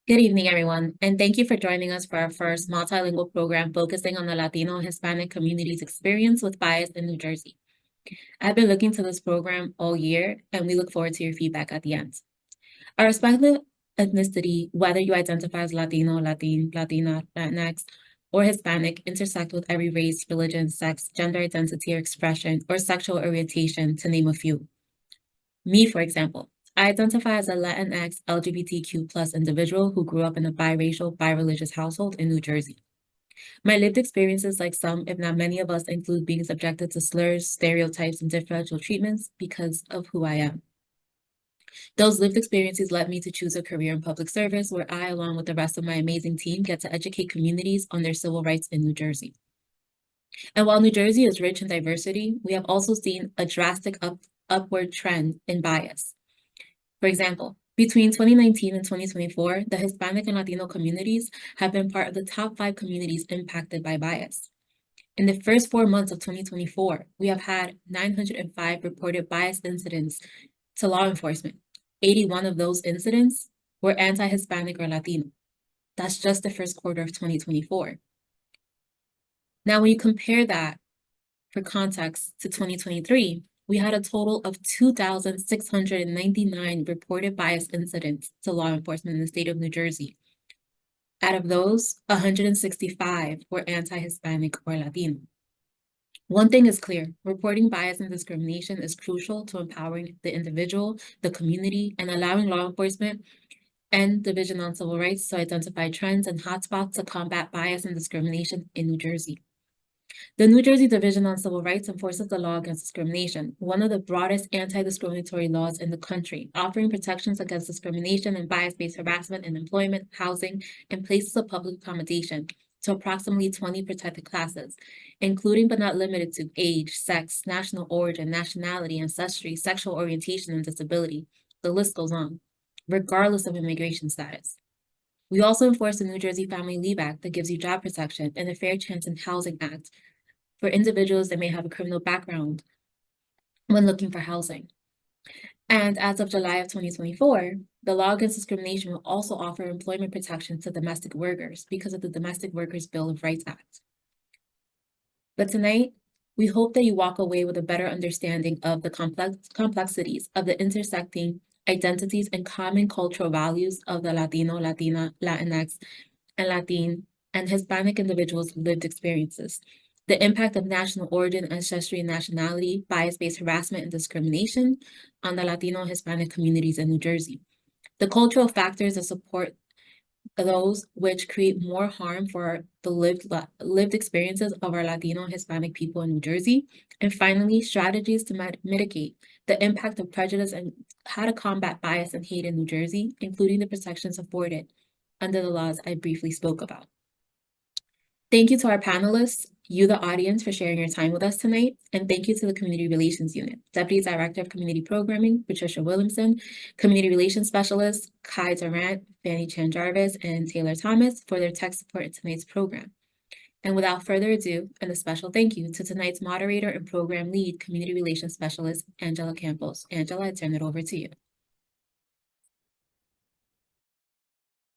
Good evening, everyone, and thank you for joining us for our first multilingual program focusing on the Latino and Hispanic community's experience with bias in New Jersey. I've been looking to this program all year, and we look forward to your feedback at the end. Our respective ethnicity, whether you identify as Latino, Latina, Latinx, or Hispanic, intersect with every race, religion, sex, gender identity or expression, or sexual orientation, to name a few. Me, for example, I identify as a Latinx LGBTQ plus individual who grew up in a biracial, bireligious household in New Jersey. My lived experiences, like some, if not many of us, include being subjected to slurs, stereotypes, and differential treatments because of who I am. Those lived experiences led me to choose a career in public service where I, along with the rest of my amazing team, get to educate communities on their civil rights in New Jersey. And while New Jersey is rich in diversity, we have also seen a drastic upward trend in bias. For example, between 2019 and 2024, the Hispanic and Latino communities have been part of the top 5 communities impacted by bias. In the first 4 months of 2024, we have had 905 reported bias incidents to law enforcement. 81 of those incidents were anti-Hispanic or Latino. That's just the first quarter of 2024. Now, when you compare that for context to 2023, we had a total of 2,699 reported bias incidents to law enforcement in the state of New Jersey. Out of those, 165 were anti-Hispanic or Latino. One thing is clear, reporting bias and discrimination is crucial to empowering the individual, the community, and allowing law enforcement and Division on Civil Rights to identify trends and hotspots to combat bias and discrimination in New Jersey. The New Jersey Division on Civil Rights enforces the law against discrimination, one of the broadest anti-discriminatory laws in the country, offering protections against discrimination and bias-based harassment in employment, housing, and places of public accommodation to approximately 20 protected classes, including but not limited to age, sex, national origin, nationality, ancestry, sexual orientation, and disability. The list goes on, regardless of immigration status. We also enforce the New Jersey Family Leave Act that gives you job protection and the Fair Chance in Housing Act for individuals that may have a criminal background when looking for housing. And as of July of 2024, the law against discrimination will also offer employment protection to domestic workers because of the Domestic Workers Bill of Rights Act. But tonight, we hope that you walk away with a better understanding of the complexities of the intersecting identities and common cultural values of the Latino, Latina, Latinx, and Latin and Hispanic individuals' lived experiences, the impact of national origin, ancestry, and nationality, bias-based harassment and discrimination on the Latino and Hispanic communities in New Jersey, the cultural factors that support those which create more harm for the lived experiences of our Latino and Hispanic people in New Jersey, and finally, strategies to mitigate the impact of prejudice and how to combat bias and hate in New Jersey, including the protections afforded under the laws I briefly spoke about. Thank you to our panelists, you, the audience, for sharing your time with us tonight, and thank you to the Community Relations Unit, Deputy Director of Community Programming, Patricia Williamson, Community Relations Specialists, Kai Durant, Fanny Chan Jarvis, and Taylor Thomas for their tech support in tonight's program. And without further ado, and a special thank you to tonight's moderator and program lead, Community Relations Specialist, Angela Campos. Angela, I turn it over to you.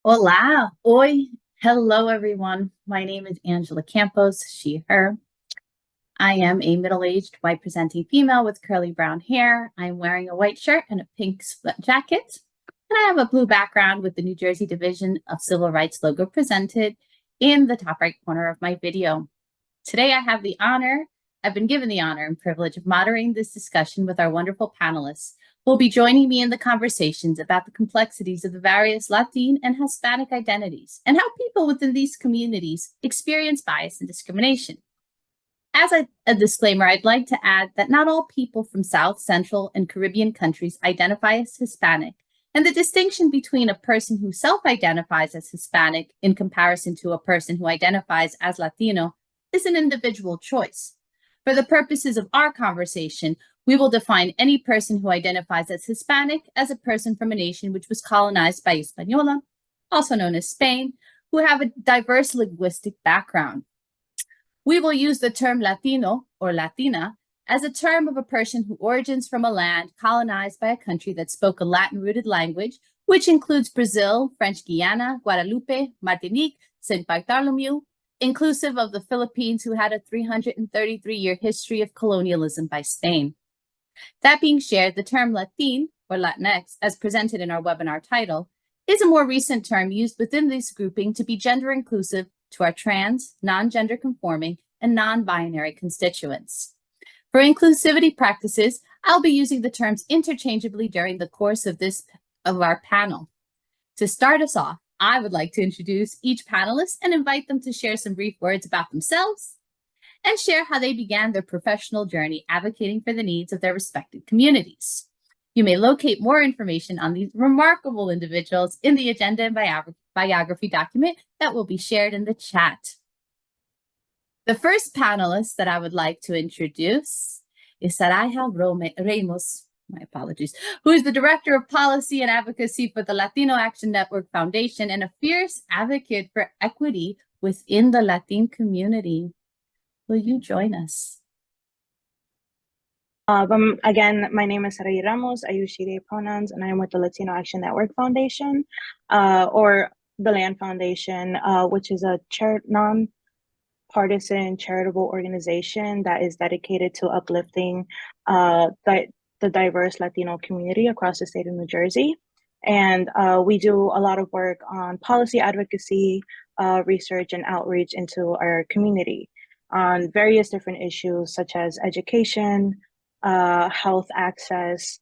Hola, oi. Hello, everyone. My name is Angela Campos, she, her. I am a middle-aged, white-presenting female with curly brown hair. I'm wearing a white shirt and a pink split jacket. And I have a blue background with the New Jersey Division of Civil Rights logo presented in the top right corner of my video. Today, I've been given the honor and privilege of moderating this discussion with our wonderful panelists who will be joining me in the conversations about the complexities of the various Latin and Hispanic identities and how people within these communities experience bias and discrimination. As a disclaimer, I'd like to add that not all people from South, Central, and Caribbean countries identify as Hispanic, and the distinction between a person who self-identifies as Hispanic in comparison to a person who identifies as Latino is an individual choice. For the purposes of our conversation, we will define any person who identifies as Hispanic as a person from a nation which was colonized by Hispaniola, also known as Spain, who have a diverse linguistic background. We will use the term Latino or Latina as a term of a person who origins from a land colonized by a country that spoke a Latin-rooted language which includes Brazil, French Guiana, Guadeloupe, Martinique, St. Bartholomew, inclusive of the Philippines, who had a 333-year history of colonialism by Spain. That being shared, the term Latin, or Latinx, as presented in our webinar title, is a more recent term used within this grouping to be gender inclusive to our trans, non-gender conforming, and non-binary constituents. For inclusivity practices, I'll be using the terms interchangeably during the course of our panel. To start us off, I would like to introduce each panelist and invite them to share some brief words about themselves and share how they began their professional journey advocating for the needs of their respective communities. You may locate more information on these remarkable individuals in the agenda and biography document that will be shared in the chat. The first panelist that I would like to introduce is Saraya Ramos, my apologies, who is the Director of Policy and Advocacy for the Latino Action Network Foundation and a fierce advocate for equity within the Latin community. Will you join us? Again, my name is Saraya Ramos. I use she, they pronouns, and I am with the Latino Action Network Foundation, or the LAND Foundation, which is a non-partisan charitable organization that is dedicated to uplifting the diverse Latino community across the state of New Jersey. And we do a lot of work on policy advocacy, research, and outreach into our community on various different issues such as education, health access,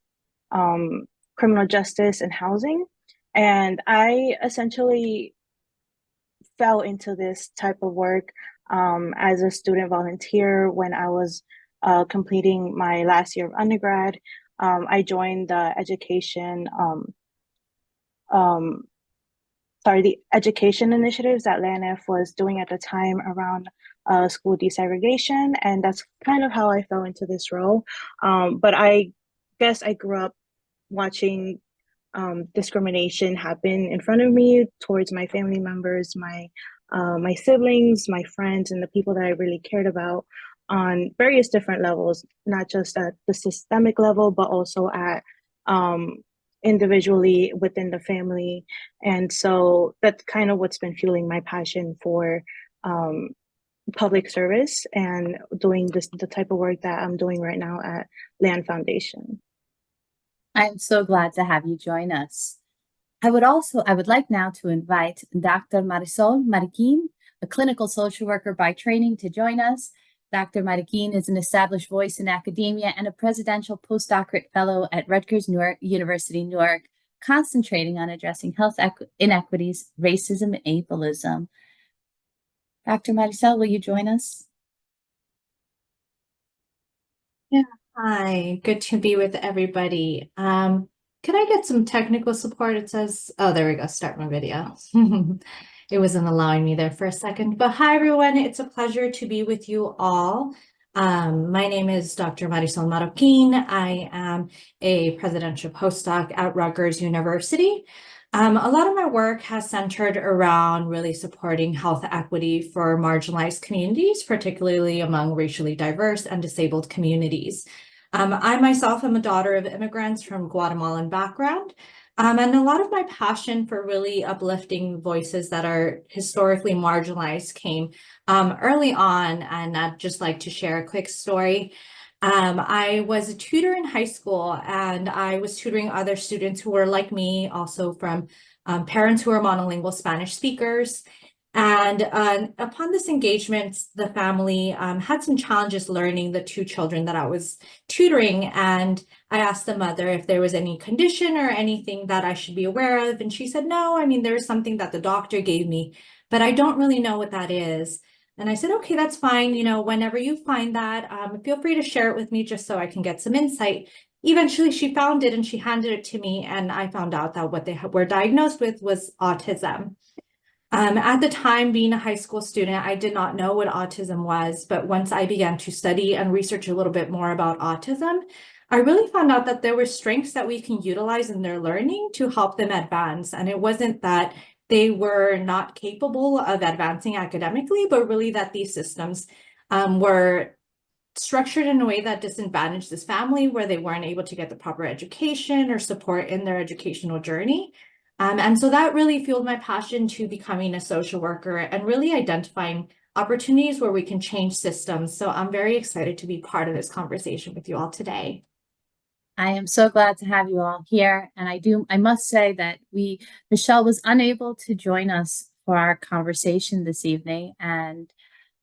criminal justice, and housing. And I essentially fell into this type of work as a student volunteer when I was completing my last year of undergrad. I joined the education initiatives that LANF was doing at the time around school desegregation, and that's kind of how I fell into this role. But I guess I grew up watching discrimination happen in front of me towards my family members, my siblings, my friends, and the people that I really cared about on various different levels, not just at the systemic level, but also at individually within the family. And so that's kind of what's been fueling my passion for public service and doing the type of work that I'm doing right now at LAND Foundation. I'm so glad to have you join us. I would like now to invite Dr. Marisol Mariquin, a clinical social worker by training, to join us. Dr. Mariquin is an established voice in academia and a presidential postdoctorate fellow at Rutgers University, Newark, concentrating on addressing health inequities, racism, and ableism. Dr. Marisol, will you join us? Yeah, hi, good to be with everybody. Could I get some technical support? It says, oh, there we go, start my video. It wasn't allowing me there for a second, but hi everyone, it's a pleasure to be with you all. My name is Dr. Marisol Marroquin. I am a presidential postdoc at Rutgers University. A lot of my work has centered around really supporting health equity for marginalized communities, particularly among racially diverse and disabled communities. I myself am a daughter of immigrants from Guatemalan background, and a lot of my passion for really uplifting voices that are historically marginalized came early on, and I'd just like to share a quick story. I was a tutor in high school, and I was tutoring other students who were like me, also from parents who are monolingual Spanish speakers. And upon this engagement, the family had some challenges learning the two children that I was tutoring. And I asked the mother if there was any condition or anything that I should be aware of. And she said, no, I mean, there is something that the doctor gave me, but I don't really know what that is. And I said, okay, that's fine. You know, whenever you find that, feel free to share it with me just so I can get some insight. Eventually, she found it and she handed it to me. And I found out that what they were diagnosed with was autism. At the time, being a high school student, I did not know what autism was. But once I began to study and research a little bit more about autism, I really found out that there were strengths that we can utilize in their learning to help them advance. And it wasn't that they were not capable of advancing academically, but really that these systems were structured in a way that disadvantaged this family, where they weren't able to get the proper education or support in their educational journey. And so that really fueled my passion to becoming a social worker and really identifying opportunities where we can change systems. So I'm very excited to be part of this conversation with you all today. I am so glad to have you all here. And I must say that Michelle was unable to join us for our conversation this evening. And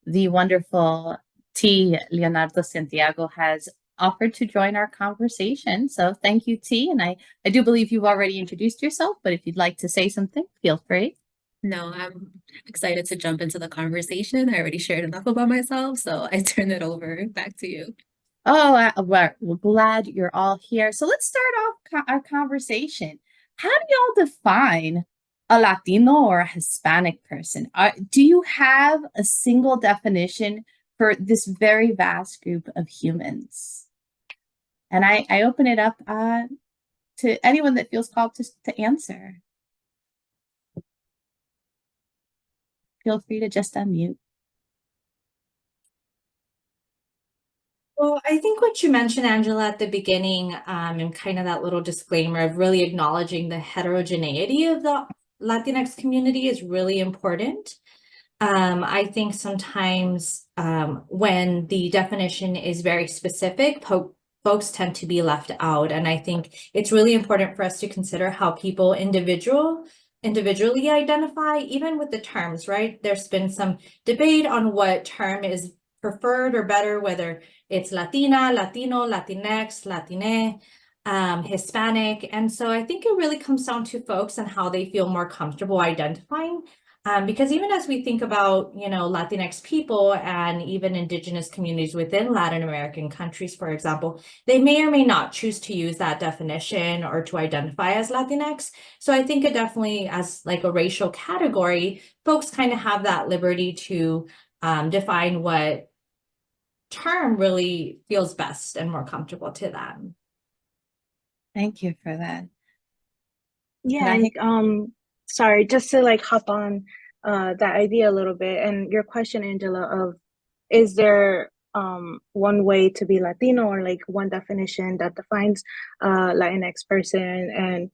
the wonderful T. Leonardo Santiago has offered to join our conversation. So thank you, T. And I do believe you've already introduced yourself, but if you'd like to say something, feel free. No, I'm excited to jump into the conversation. I already shared enough about myself, so I turn it over back to you. Oh, we're glad you're all here. So let's start off our conversation. How do y'all define a Latino or a Hispanic person? Do you have a single definition for this very vast group of humans? And I open it up to anyone that feels called to answer. Feel free to just unmute. Well, I think what you mentioned, Angela, at the beginning, and kind of that little disclaimer of really acknowledging the heterogeneity of the Latinx community is really important. I think sometimes when the definition is very specific, folks tend to be left out. And I think it's really important for us to consider how people individually identify, even with the terms, right? There's been some debate on what term is preferred or better, whether it's Latina, Latino, Latinx, Latine, Hispanic. And so I think it really comes down to folks and how they feel more comfortable identifying. Because even as we think about, Latinx people and even indigenous communities within Latin American countries, for example, they may or may not choose to use that definition or to identify as Latinx. So I think it definitely, as like a racial category, folks kind of have that liberty to define what term really feels best and more comfortable to them. Thank you for that. Yeah, and sorry, just to like hop on that idea a little bit, and your question, Angela, of is there one way to be Latino or like one definition that defines Latinx person? And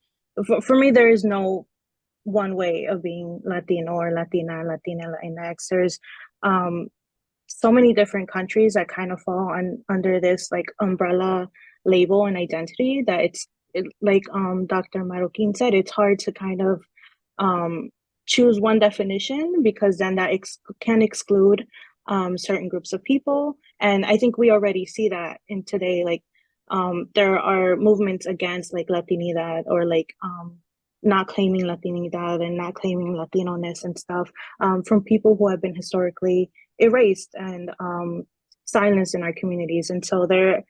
for me, there is no one way of being Latino or Latina, Latinx. There's so many different countries that kind of fall under this like umbrella label and identity that like Dr. Marroquin said, it's hard to kind of choose one definition because then that can exclude certain groups of people. And I think we already see that in today, like there are movements against like Latinidad or like not claiming Latinidad and not claiming Latino-ness and stuff from people who have been historically erased and silenced in our communities. And so they're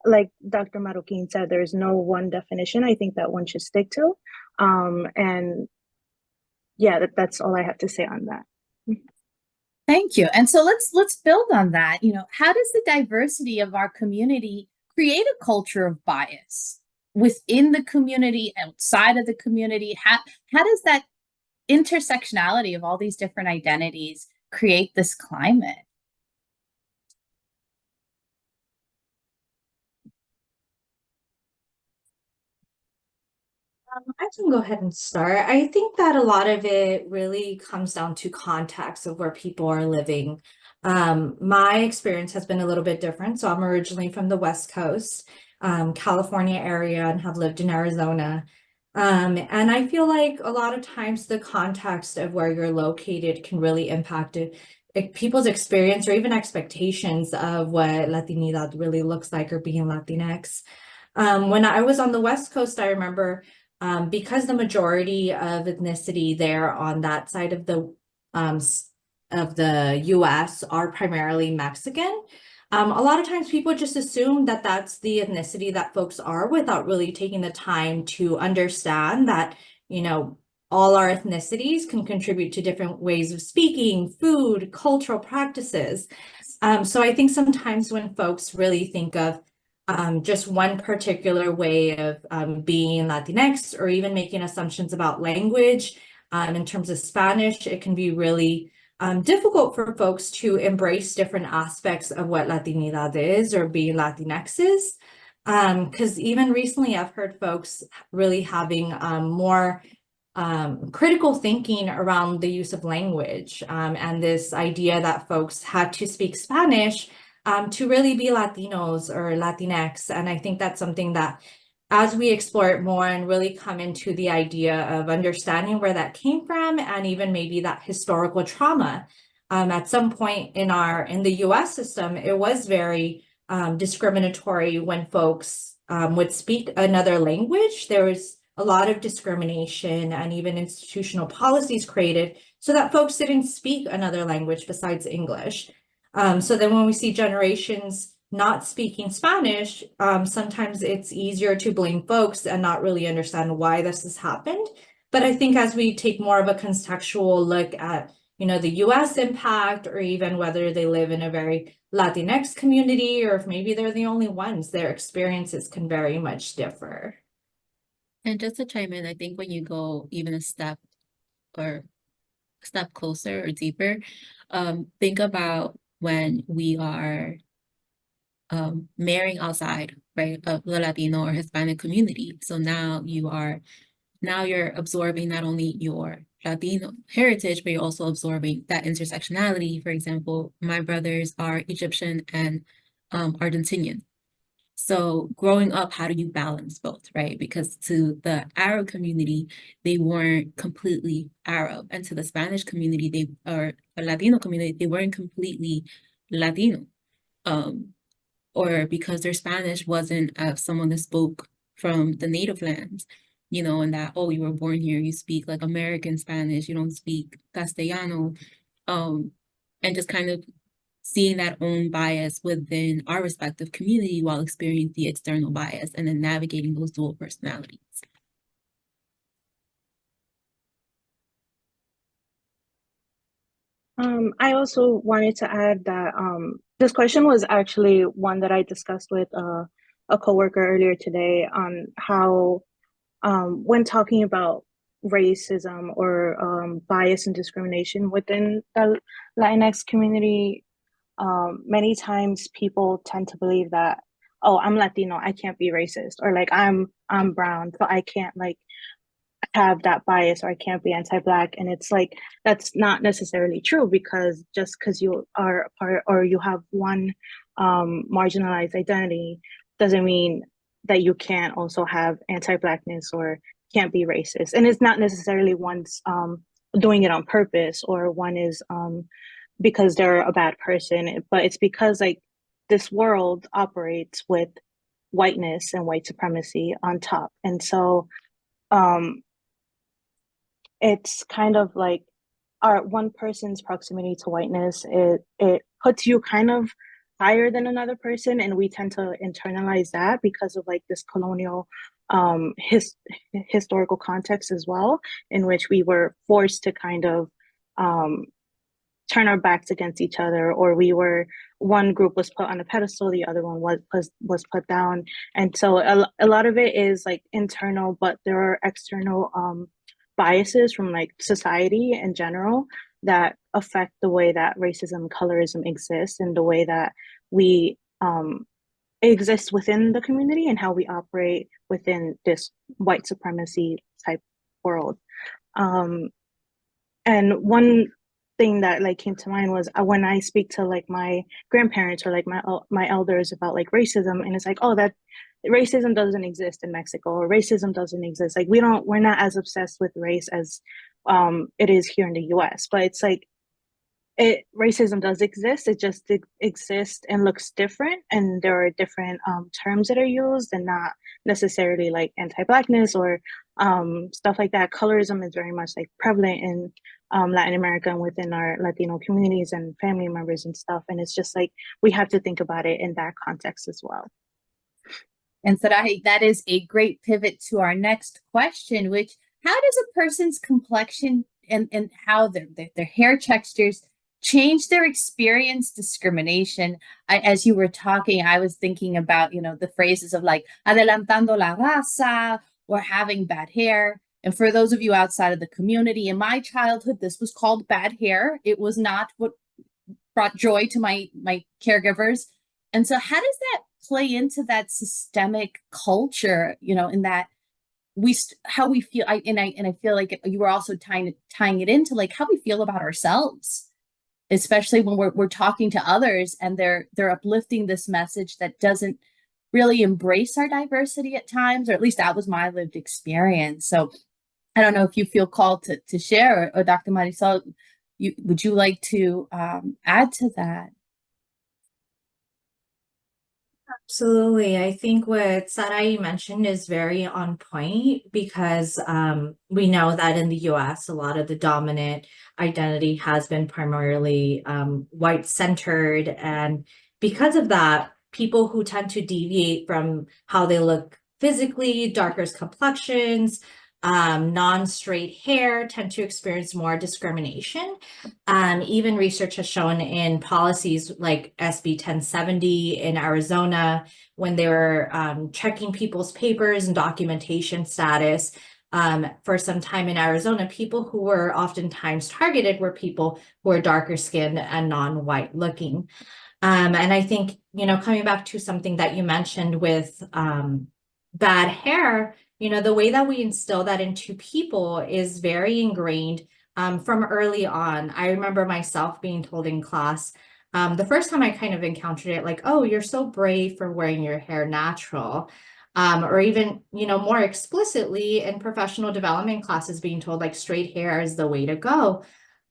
like Dr. Marroquin said, there's no one definition I think that one should stick to. And yeah, that's all I have to say on that. Thank you. And so let's build on that. How does the diversity of our community create a culture of bias within the community, outside of the community? How does that intersectionality of all these different identities create this climate? I can go ahead and start. I think that a lot of it really comes down to context of where people are living. My experience has been a little bit different. So I'm originally from the West Coast, California area, and have lived in Arizona. And I feel like a lot of times the context of where you're located can really impact people's experience or even expectations of what Latinidad really looks like or being Latinx. When I was on the West Coast, I remember because the majority of ethnicity there on that side of the US are primarily Mexican. A lot of times people just assume that that's the ethnicity that folks are without really taking the time to understand that, all our ethnicities can contribute to different ways of speaking, food, cultural practices. So I think sometimes when folks really think of just one particular way of being Latinx or even making assumptions about language in terms of Spanish, it can be really difficult for folks to embrace different aspects of what Latinidad is or being Latinx is. Because even recently I've heard folks really having more critical thinking around the use of language, and this idea that folks had to speak Spanish to really be Latinos or Latinx. And I think that's something that, as we explore it more and really come into the idea of understanding where that came from, and even maybe that historical trauma, at some point in the US system, it was very discriminatory when folks would speak another language. There was a lot of discrimination and even institutional policies created so that folks didn't speak another language besides English. So then when we see generations not speaking Spanish, sometimes it's easier to blame folks and not really understand why this has happened. But I think as we take more of a contextual look at, the US impact, or even whether they live in a very Latinx community, or if maybe they're the only ones, their experiences can very much differ. And just to chime in, I think when you go even a step closer or deeper, think about when we are marrying outside, right, of the Latino or Hispanic community. So now you're absorbing not only your Latino heritage, but you're also absorbing that intersectionality. For example, my brothers are Egyptian and Argentinian. So growing up, how do you balance both, right? Because to the Arab community, they weren't completely Arab, and to the Spanish community, or Latino community, they weren't completely Latino. Or because their Spanish wasn't someone that spoke from the native lands, and that, oh, you were born here, you speak like American Spanish, you don't speak Castellano, and just kind of seeing that own bias within our respective community while experiencing the external bias and then navigating those dual personalities. I also wanted to add that this question was actually one that I discussed with a coworker earlier today on how, when talking about racism or bias and discrimination within the Latinx community, many times people tend to believe that, oh, I'm Latino, I can't be racist, or like I'm brown, so I can't like have that bias, or I can't be anti-Black. And it's like, that's not necessarily true, because just because you are a part, or you have one marginalized identity, doesn't mean that you can't also have anti-Blackness or can't be racist. And it's not necessarily one's doing it on purpose, or one is because they're a bad person, but it's because like this world operates with whiteness and white supremacy on top. And so it's kind of like our one person's proximity to whiteness, it puts you kind of higher than another person, and we tend to internalize that because of like this colonial historical context as well, in which we were forced to kind of turn our backs against each other, or one group was put on a pedestal, the other one was put down. And so a lot of it is like internal, but there are external biases from like society in general that affect the way that racism, colorism exists, and the way that we exist within the community, and how we operate within this white supremacy type world. And one thing that like came to mind was when I speak to like my grandparents or like my elders about like racism, and it's like, oh, that racism doesn't exist in Mexico, or racism doesn't exist. Like we're not as obsessed with race as it is here in the US. But it's like racism does exist. It just exists and looks different, and there are different terms that are used, and not necessarily like anti-Blackness or stuff like that. Colorism is very much like prevalent in Latin America and within our Latino communities and family members and stuff. And it's just like we have to think about it in that context as well. And so that is a great pivot to our next question, which, how does a person's complexion and how their hair textures change their experience discrimination? As you were talking, I was thinking about, the phrases of like adelantando la raza, or having bad hair. And for those of you outside of the community, in my childhood, this was called bad hair. It was not what brought joy to my caregivers. And so how does that play into that systemic culture, you know, in that how we feel. I feel like you were also tying it into like how we feel about ourselves, especially when we're talking to others and they're uplifting this message that doesn't really embrace our diversity at times, or at least that was my lived experience. So I don't know if you feel called to share, or Dr. Marisol, would you like to add to that? Absolutely. I think what Sarai mentioned is very on point because we know that in the US, a lot of the dominant identity has been primarily white centered. And because of that, people who tend to deviate from how they look physically, darker complexions, non-straight hair tend to experience more discrimination. Even research has shown in policies like SB 1070 in Arizona, when they were checking people's papers and documentation status, for some time in Arizona, people who were oftentimes targeted were people who were darker skinned and non-white looking. And I think, you know, coming back to something that you mentioned with bad hair, you know, the way that we instill that into people is very ingrained from early on. I remember myself being told in class, the first time I kind of encountered it, like, oh, you're so brave for wearing your hair natural. Or even, you know, more explicitly in professional development classes being told like straight hair is the way to go.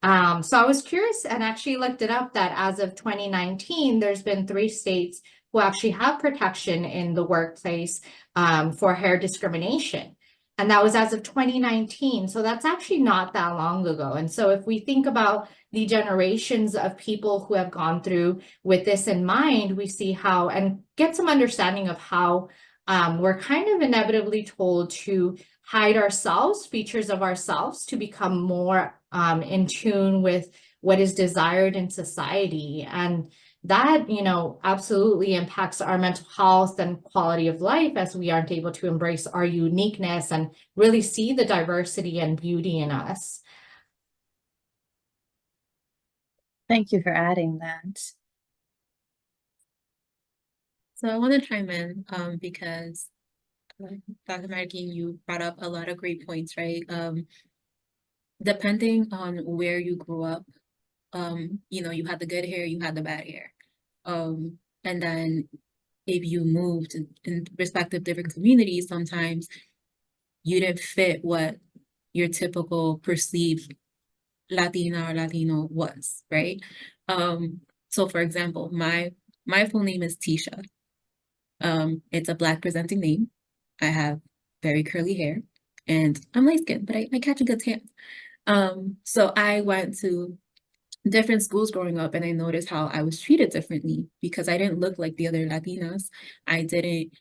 So I was curious and actually looked it up that as of 2019, there's been 3 states who actually have protection in the workplace for hair discrimination. And that was as of 2019. So that's actually not that long ago. And so if we think about the generations of people who have gone through with this in mind, we see how, and get some understanding of how we're kind of inevitably told to hide ourselves, features of ourselves, to become more in tune with what is desired in society. And that, you know, absolutely impacts our mental health and quality of life, as we aren't able to embrace our uniqueness and really see the diversity and beauty in us. Thank you for adding that. So I want to chime in because Dr. Markin, you brought up a lot of great points, right? Depending on where you grew up, you know, you had the good hair, you had the bad hair. And then if you moved in respective different communities, sometimes you didn't fit what your typical perceived Latina or Latino was, right? So for example, my full name is Tisha. It's a Black presenting name. I have very curly hair and I'm light skinned, but I catch a good tan. So I went to different schools growing up and I noticed how I was treated differently because I didn't look like the other Latinas. I didn't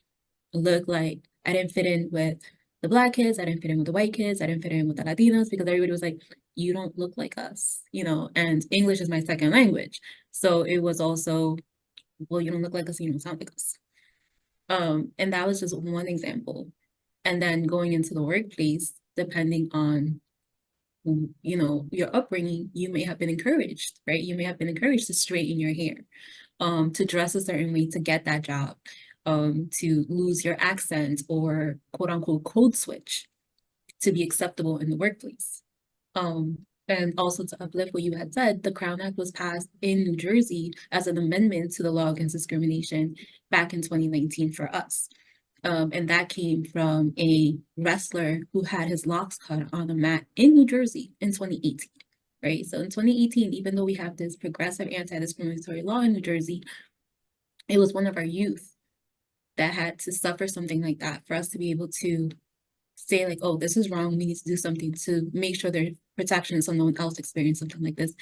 I didn't fit in with the Black kids. I didn't fit in with the white kids. I didn't fit in with the Latinos because everybody was like, you don't look like us, you know, and English is my second language. So it was also, well, you don't look like us, you don't sound like us. And that was just one example. And then going into the workplace, depending on, you know, your upbringing, you may have been encouraged, right? You may have been encouraged to straighten your hair, to dress a certain way to get that job, to lose your accent or quote unquote code switch to be acceptable in the workplace. And also to uplift what you had said, the Crown Act was passed in New Jersey as an amendment to the law against discrimination back in 2019 for us. And that came from a wrestler who had his locks cut on a mat in New Jersey in 2018, right? So in 2018, even though we have this progressive anti-discriminatory law in New Jersey, it was one of our youth that had to suffer something like that for us to be able to say like, oh, this is wrong. We need to do something to make sure there's protection so no one else experiences something like this,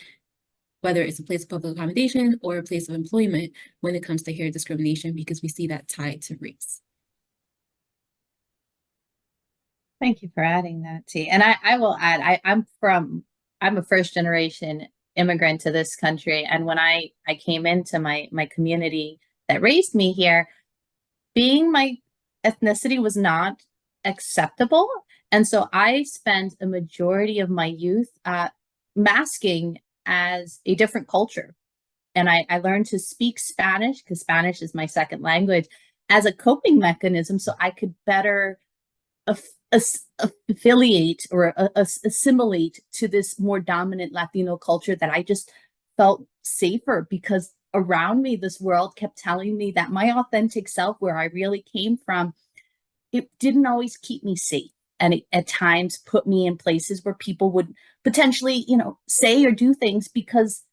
whether it's a place of public accommodation or a place of employment when it comes to hair discrimination, because we see that tied to race. Thank you for adding that, T. And I will add, I'm a first generation immigrant to this country. And when I came into my community that raised me here, being my ethnicity was not acceptable. And so I spent a majority of my youth masking as a different culture. And I learned to speak Spanish because Spanish is my second language. as a coping mechanism so I could better affiliate or assimilate to this more dominant Latino culture, that I just felt safer, because around me, this world kept telling me that my authentic self, where I really came from, it didn't always keep me safe. And it at times put me in places where people would potentially, say or do things because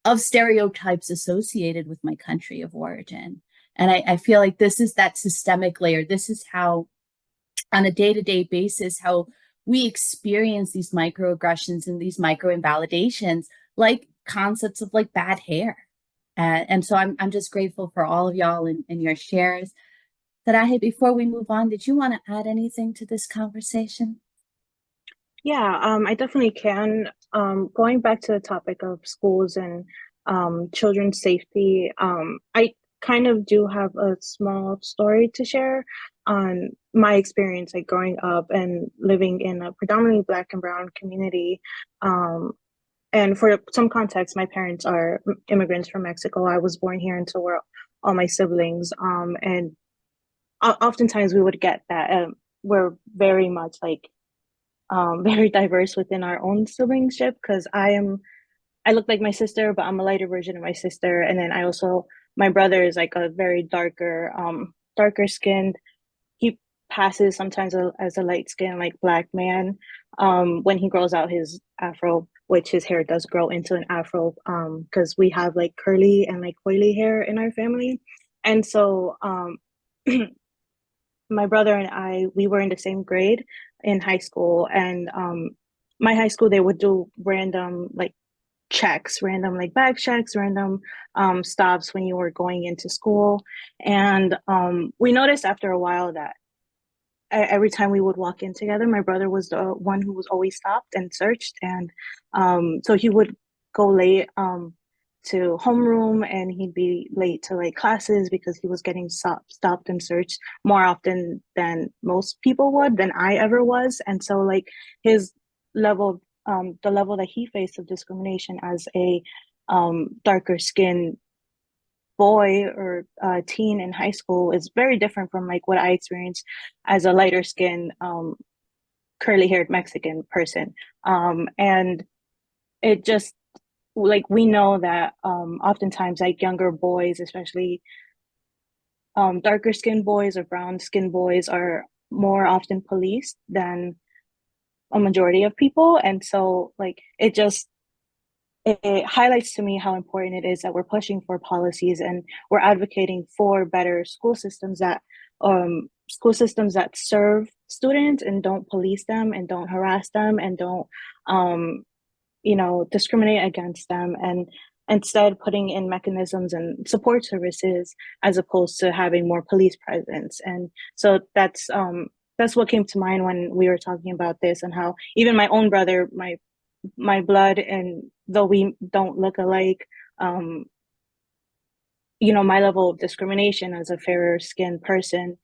of stereotypes associated with my country of origin. And I feel like this is that systemic layer. This is how, on a day-to-day basis, how we experience these microaggressions and these micro invalidations, like concepts of like bad hair. And so I'm just grateful for all of y'all and your shares. Saraje, before we move on, did you want to add anything to this conversation? Yeah, I definitely can. Going back to the topic of schools and children's safety, I kind of do have a small story to share on my experience, like growing up and living in a predominantly Black and Brown community. And for some context, my parents are immigrants from Mexico. I was born here, and so were all my siblings. And oftentimes we would get that we're very much like very diverse within our own siblingship, because I look like my sister, but I'm a lighter version of my sister. And then my brother is like a very darker skinned. He passes sometimes as a light skinned, like Black man. When he grows out his afro, which his hair does grow into an afro, because we have like curly and like coily hair in our family. And so my brother and we were in the same grade in high school, and my high school, they would do random like checks, random like bag checks, random stops when you were going into school. And we noticed after a while that every time we would walk in together, my brother was the one who was always stopped and searched. And so he would go late to homeroom, and he'd be late to like classes because he was getting stopped and searched more often than most people would, than I ever was. And so like his level, the level that he faced of discrimination as a darker skinned boy or teen in high school is very different from like what I experienced as a lighter skinned curly haired Mexican person. And it just, like, we know that oftentimes like younger boys, especially darker skinned boys or brown skinned boys, are more often policed than a majority of people. And so like it highlights to me how important it is that we're pushing for policies and we're advocating for better school systems that serve students and don't police them and don't harass them and don't discriminate against them, and instead putting in mechanisms and support services as opposed to having more police presence. And so that's what came to mind when we were talking about this, and how even my own brother, my blood, and though we don't look alike, my level of discrimination as a fairer skinned person,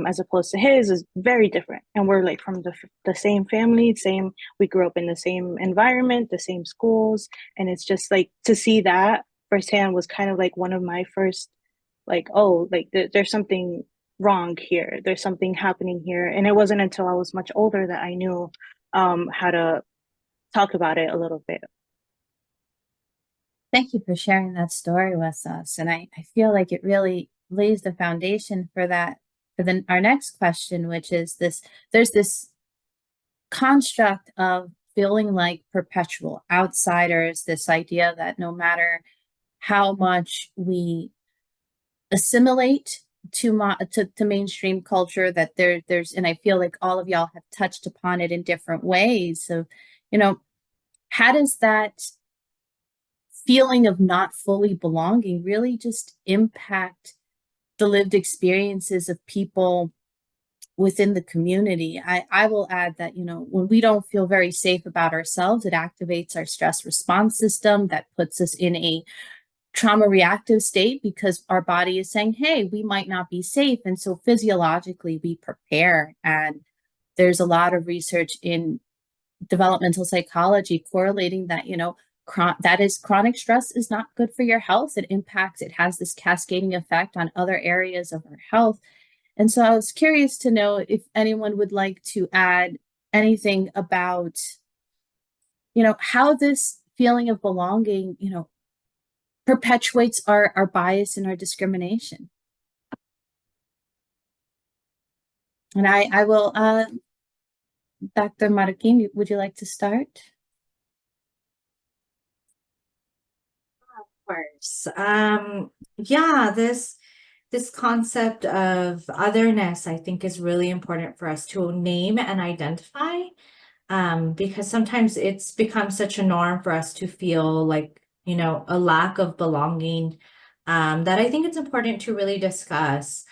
as opposed to his, is very different. And we're like from the same family, we grew up in the same environment, the same schools. And it's just like, to see that firsthand was kind of like one of my first, like, oh, like there's something wrong here. There's something happening here. And it wasn't until I was much older that I knew how to talk about it a little bit. Thank you for sharing that story with us. And I feel like it really lays the foundation for that, our next question, which is there's this construct of feeling like perpetual outsiders, this idea that no matter how much we assimilate to mainstream culture, that there's, and I feel like all of y'all have touched upon it in different ways. So, how does that feeling of not fully belonging really just impact the lived experiences of people within the community? I will add that, when we don't feel very safe about ourselves, it activates our stress response system that puts us in a trauma reactive state because our body is saying, hey, we might not be safe. And so physiologically we prepare. And there's a lot of research in developmental psychology correlating that, chronic stress is not good for your health. It has this cascading effect on other areas of our health. And so I was curious to know if anyone would like to add anything about, how this feeling of belonging, perpetuates our bias and our discrimination. And I will, Dr. Marroquin, would you like to start? Course. Yeah, this concept of otherness, I think, is really important for us to name and identify, because sometimes it's become such a norm for us to feel like, a lack of belonging, that I think it's important to really discuss.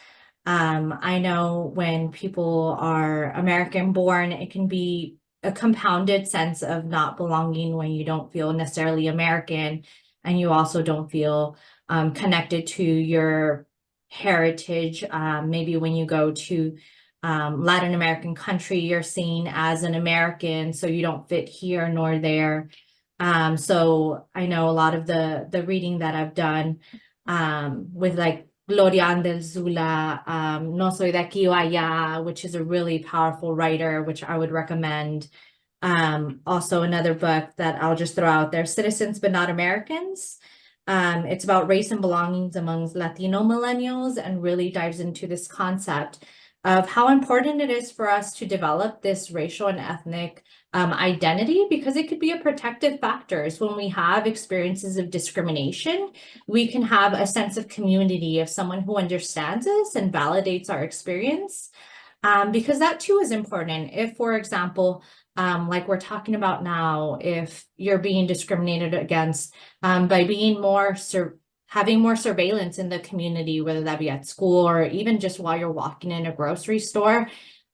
I know when people are American born, it can be a compounded sense of not belonging when you don't feel necessarily American, and you also don't feel connected to your heritage. Maybe when you go to Latin American country, you're seen as an American, so you don't fit here nor there. So I know a lot of the reading that I've done with like Gloria Andelzula, No Soy de Aquí o Allá, which is a really powerful writer, which I would recommend. Also another book that I'll just throw out there, Citizens But Not Americans. It's about race and belongings amongst Latino millennials, and really dives into this concept of how important it is for us to develop this racial and ethnic identity, because it could be a protective factor. So when we have experiences of discrimination, we can have a sense of community, of someone who understands us and validates our experience, because that too is important. If, for example, like we're talking about now, if you're being discriminated against by being having more surveillance in the community, whether that be at school or even just while you're walking in a grocery store,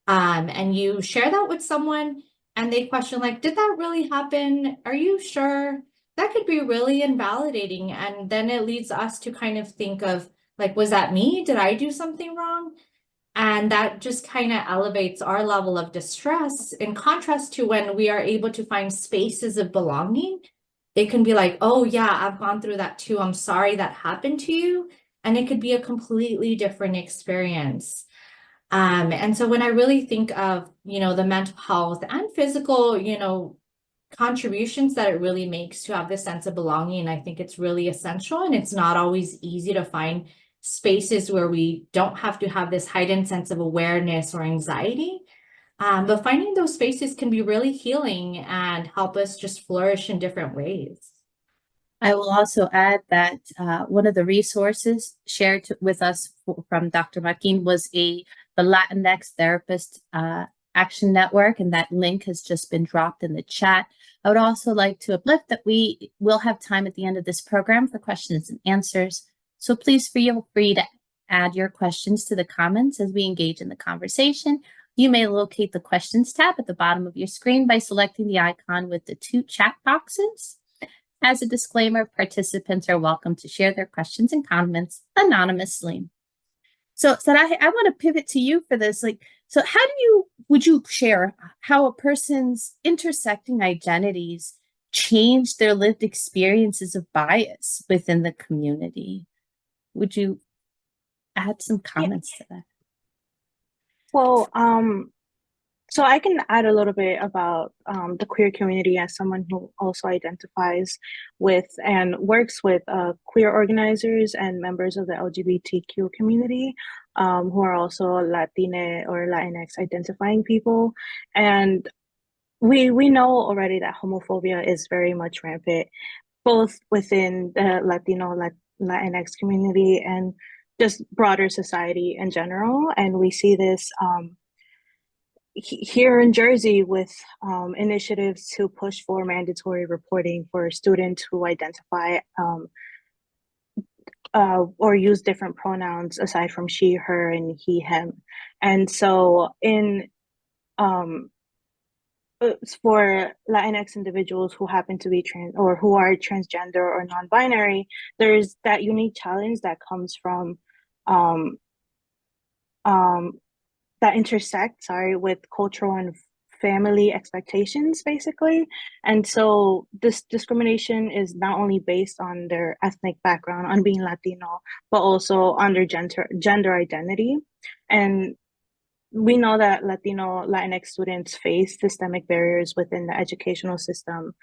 and you share that with someone and they question, like, did that really happen? Are you sure? That could be really invalidating. And then it leads us to kind of think of, like, was that me? Did I do something wrong? And that just kind of elevates our level of distress, in contrast to when we are able to find spaces of belonging. It can be like, oh yeah, I've gone through that too. I'm sorry that happened to you. And it could be a completely different experience. And so when I really think of, the mental health and physical, contributions that it really makes to have this sense of belonging, I think it's really essential. And it's not always easy to find spaces where we don't have to have this heightened sense of awareness or anxiety. But finding those spaces can be really healing and help us just flourish in different ways. I will also add that one of the resources shared with us from Dr. Marroquin was the Latinx Therapist Action Network, and that link has just been dropped in the chat. I would also like to uplift that we will have time at the end of this program for questions and answers. So please feel free to add your questions to the comments as we engage in the conversation. You may locate the questions tab at the bottom of your screen by selecting the icon with the 2 chat boxes. As a disclaimer, participants are welcome to share their questions and comments anonymously. So Sarah, I want to pivot to you for this. So would you share how a person's intersecting identities change their lived experiences of bias within the community? Would you add some comments to that? Well, so I can add a little bit about the queer community as someone who also identifies with and works with queer organizers and members of the LGBTQ community, who are also Latina or Latinx identifying people. And we know already that homophobia is very much rampant, both within the Latinx community and just broader society in general. And we see this here in Jersey with initiatives to push for mandatory reporting for students who identify or use different pronouns aside from she, her, and he, him. And so for Latinx individuals who happen to be trans or who are transgender or non-binary, there's that unique challenge that comes from that intersect, with cultural and family expectations, basically. And so this discrimination is not only based on their ethnic background, on being Latino, but also on their gender identity. And we know that Latinx students face systemic barriers within the educational system.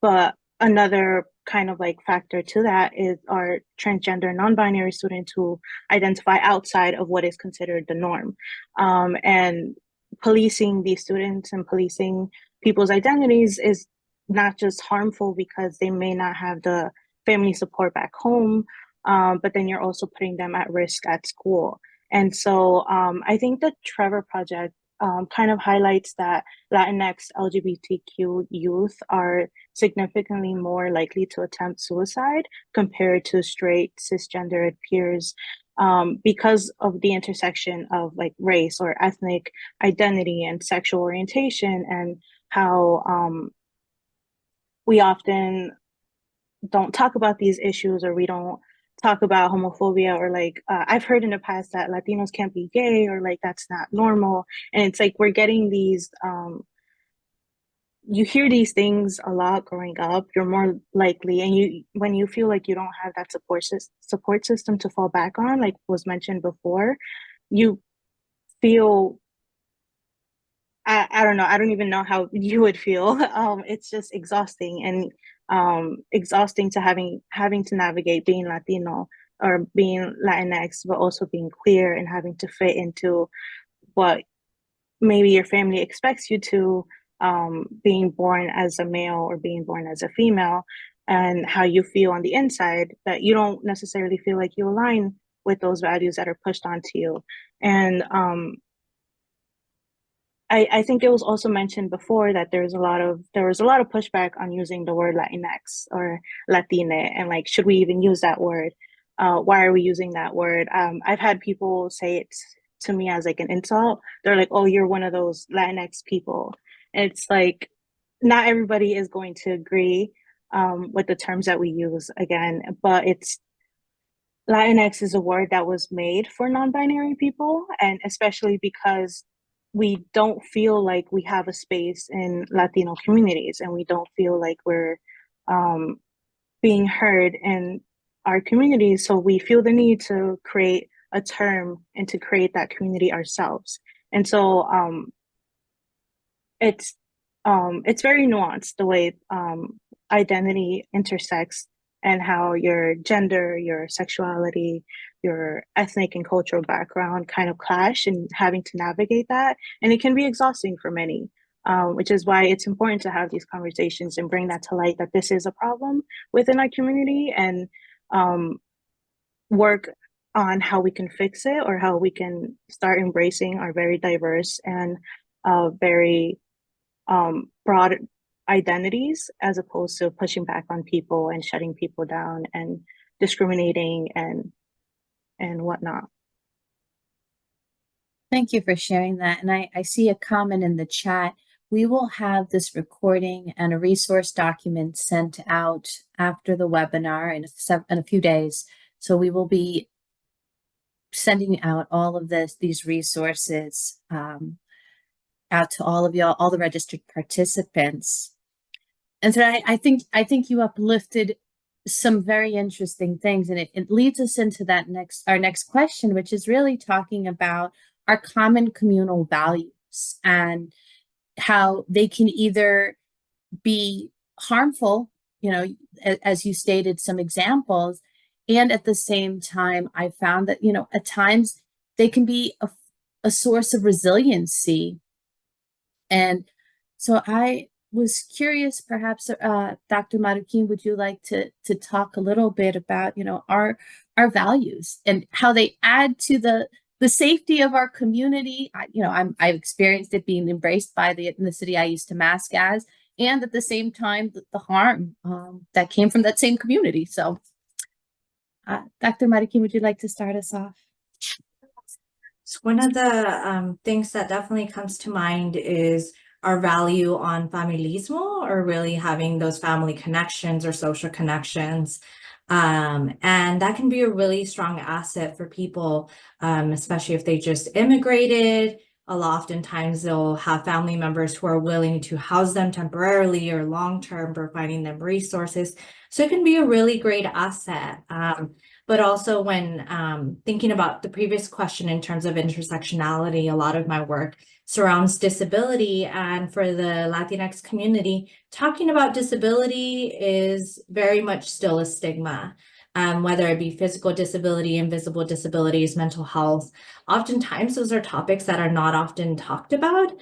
But another kind of like factor to that is our transgender non-binary students who identify outside of what is considered the norm. And policing these students and policing people's identities is not just harmful because they may not have the family support back home, but then you're also putting them at risk at school. And so I think the Trevor Project kind of highlights that Latinx LGBTQ youth are significantly more likely to attempt suicide compared to straight cisgendered peers, because of the intersection of like race or ethnic identity and sexual orientation, and how we often don't talk about these issues, or we don't talk about homophobia, or like I've heard in the past that Latinos can't be gay, or like that's not normal. And it's like we're getting these you hear these things a lot growing up. You're more likely, and you when you feel like you don't have that support system to fall back on, like was mentioned before, you feel I don't know, I don't even know how you would feel. It's just exhausting, and exhausting to having to navigate being Latino or being Latinx, but also being queer and having to fit into what maybe your family expects you to, being born as a male or being born as a female, and how you feel on the inside that you don't necessarily feel like you align with those values that are pushed onto you. And I think it was also mentioned before that there was a lot of pushback on using the word Latinx or Latine, and like, should we even use that word? Why are we using that word? I've had people say it to me as like an insult. They're like, "Oh, you're one of those Latinx people." And it's like, not everybody is going to agree with the terms that we use again, but it's Latinx is a word that was made for non-binary people, and especially because we don't feel like we have a space in Latino communities, and we don't feel like we're being heard in our communities. So we feel the need to create a term and to create that community ourselves. And so it's very nuanced the way identity intersects, and how your gender, your sexuality, your ethnic and cultural background kind of clash, and having to navigate that. And it can be exhausting for many, which is why it's important to have these conversations and bring that to light, that this is a problem within our community, and work on how we can fix it, or how we can start embracing our very diverse and very broad identities, as opposed to pushing back on people and shutting people down and discriminating and whatnot. Thank you for sharing that. And I see a comment in the chat. We will have this recording and a resource document sent out after the webinar in a few days. So we will be sending out all of these resources out to all of y'all, all the registered participants. And so I think you uplifted some very interesting things, and it leads us into our next question, which is really talking about our common communal values and how they can either be harmful, as you stated some examples, and at the same time, I found that, at times they can be a source of resiliency. And so I was curious, perhaps, Dr. Marukin, would you like to talk a little bit about, our values and how they add to the safety of our community? I've experienced it being embraced by the ethnicity I used to mask as, and at the same time, the harm that came from that same community. So, Dr. Marukin, would you like to start us off? So one of the things that definitely comes to mind is our value on familismo, or really having those family connections or social connections. And that can be a really strong asset for people, especially if they just immigrated, Oftentimes they'll have family members who are willing to house them temporarily or long-term, providing them resources. So it can be a really great asset. But also when thinking about the previous question in terms of intersectionality, a lot of my work surrounds disability. And for the Latinx community, talking about disability is very much still a stigma. Whether it be physical disability, invisible disabilities, mental health. Oftentimes, those are topics that are not often talked about.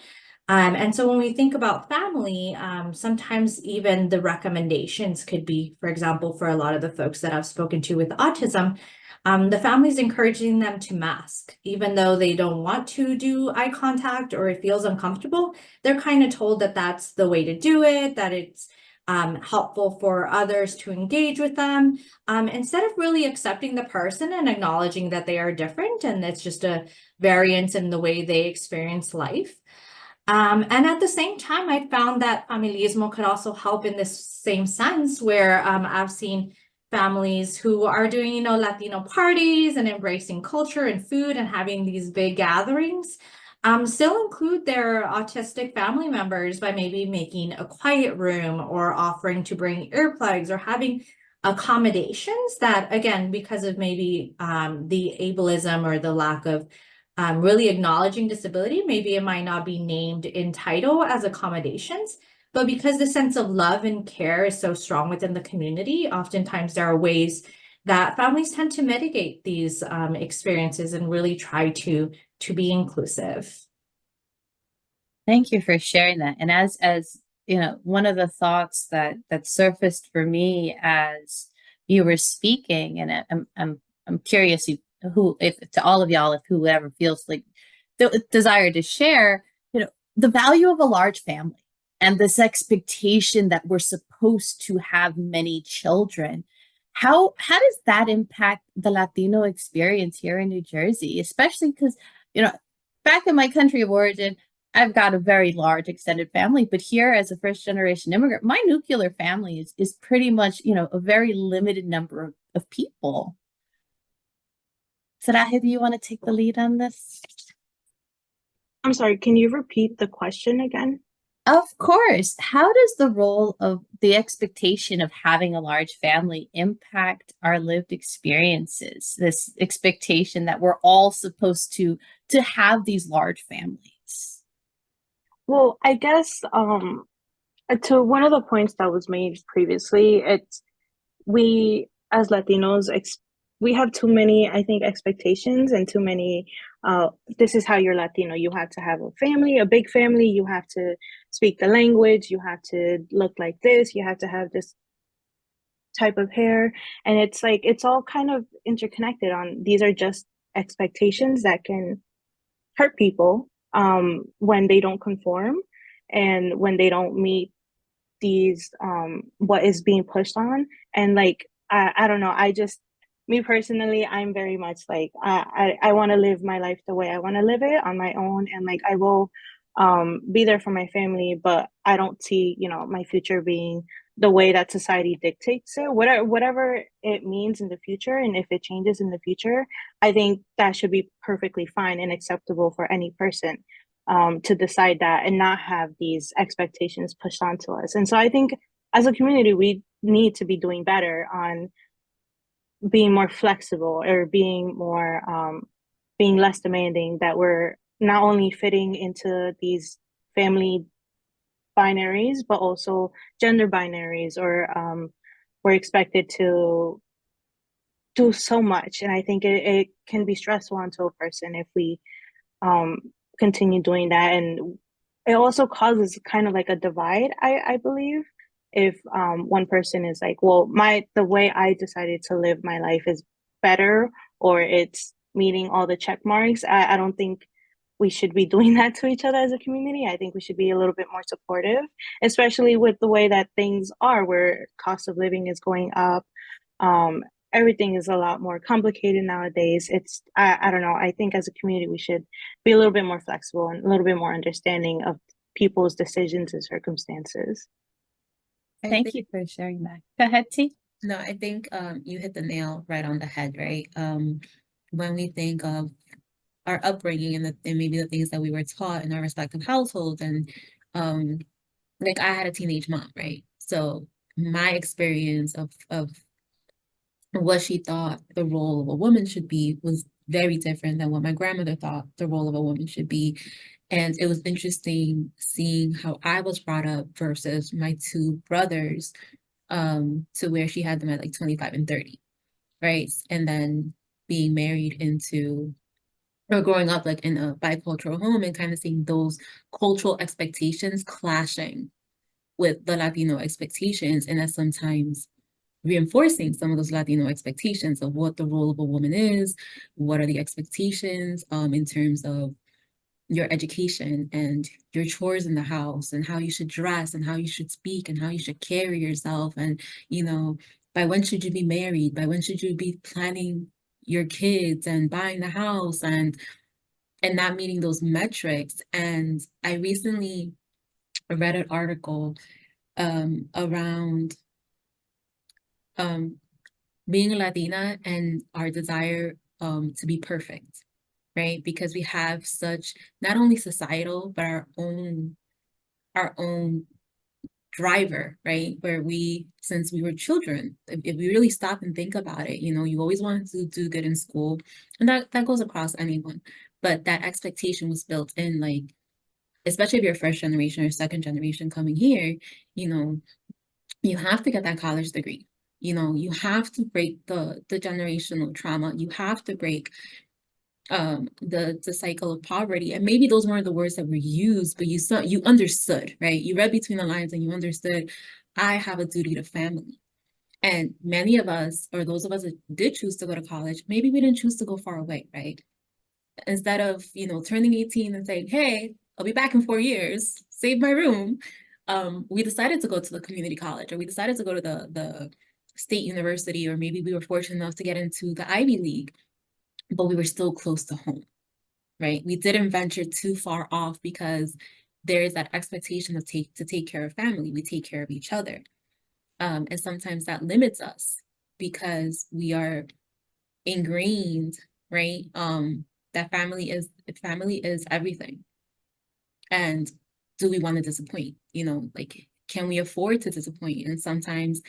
And so when we think about family, sometimes even the recommendations could be, for example, for a lot of the folks that I've spoken to with autism, the family's encouraging them to mask, even though they don't want to do eye contact or it feels uncomfortable. They're kind of told that that's the way to do it, that it's helpful for others to engage with them, instead of really accepting the person and acknowledging that they are different and it's just a variance in the way they experience life. And at the same time, I found that familismo could also help in this same sense where I've seen families who are doing, Latino parties and embracing culture and food and having these big gatherings, still include their autistic family members by maybe making a quiet room or offering to bring earplugs or having accommodations that, again, because of maybe the ableism or the lack of really acknowledging disability, maybe it might not be named in title as accommodations, but because the sense of love and care is so strong within the community, oftentimes there are ways that families tend to mitigate these experiences and really try to be inclusive. Thank you for sharing that. And as one of the thoughts that surfaced for me as you were speaking, and I'm curious if to all of y'all, if whoever feels like the desire to share, the value of a large family and this expectation that we're supposed to have many children. How does that impact the Latino experience here in New Jersey, especially because, back in my country of origin, I've got a very large extended family, but here as a first generation immigrant, my nuclear family is pretty much, a very limited number of people. Saraje, do you want to take the lead on this? I'm sorry, can you repeat the question again? Of course. How does the role of the expectation of having a large family impact our lived experiences? This expectation that we're all supposed to have these large families. Well, I guess to one of the points that was made previously, we as Latinos we have too many, I think, expectations and too many. This is how you're Latino. You have to have a family, a big family. You have to speak the language. You have to look like this. You have to have this type of hair, and it's like it's all kind of interconnected. These are just expectations that can hurt people when they don't conform and when they don't meet these what is being pushed on. And like I don't know, me personally, I'm very much like I want to live my life the way I want to live it on my own, and like I will be there for my family, but I don't see my future being the way that society dictates it, whatever it means in the future. And if it changes in the future, I think that should be perfectly fine and acceptable for any person to decide that and not have these expectations pushed onto us. And so I think as a community, we need to be doing better on being more flexible or being less demanding, that we're not only fitting into these family binaries, but also gender binaries, or we're expected to do so much. And I think it can be stressful onto a person if we continue doing that. And it also causes kind of like a divide, I believe, if one person is like, well, the way I decided to live my life is better, or it's meeting all the check marks. I don't think we should be doing that to each other as a community. I think we should be a little bit more supportive, especially with the way that things are, where cost of living is going up. Everything is a lot more complicated nowadays. I don't know. I think as a community, we should be a little bit more flexible and a little bit more understanding of people's decisions and circumstances. Thank you for sharing that. Go ahead, T. No, I think you hit the nail right on the head, right? When we think of our upbringing and maybe the things that we were taught in our respective households. And like I had a teenage mom, right? So my experience of what she thought the role of a woman should be was very different than what my grandmother thought the role of a woman should be. And it was interesting seeing how I was brought up versus my two brothers, to where she had them at like 25 and 30, right? And then being married into or growing up like in a bicultural home and kind of seeing those cultural expectations clashing with the Latino expectations, and that sometimes reinforcing some of those Latino expectations of what the role of a woman is, what are the expectations in terms of your education and your chores in the house and how you should dress and how you should speak and how you should carry yourself. And, you know, by when should you be married? By when should you be planning your kids and buying the house and not meeting those metrics? And I recently read an article around being Latina and our desire to be perfect, right? Because we have such not only societal but our own driver, right? Where we, since we were children, if we really stop and think about it, you know, you always wanted to do good in school, and that goes across anyone. But that expectation was built in, like, especially if you're first generation or second generation coming here, you know, you have to get that college degree. You know, you have to break the generational trauma. You have to break the cycle of poverty. And maybe those weren't the words that were used, but you understood, right? You read between the lines and you understood, I have a duty to family. And many of us, or those of us that did choose to go to college, maybe we didn't choose to go far away, right? Instead of, you know, turning 18 and saying, hey, I'll be back in 4 years, save my room. We decided to go to the community college, or we decided to go to the state university, or maybe we were fortunate enough to get into the Ivy League, but we were still close to home, right? We didn't venture too far off because there is that expectation of to take care of family. We take care of each other. And sometimes that limits us because we are ingrained, right? That family is everything. And do we want to disappoint? You know, like, can we afford to disappoint? And sometimes,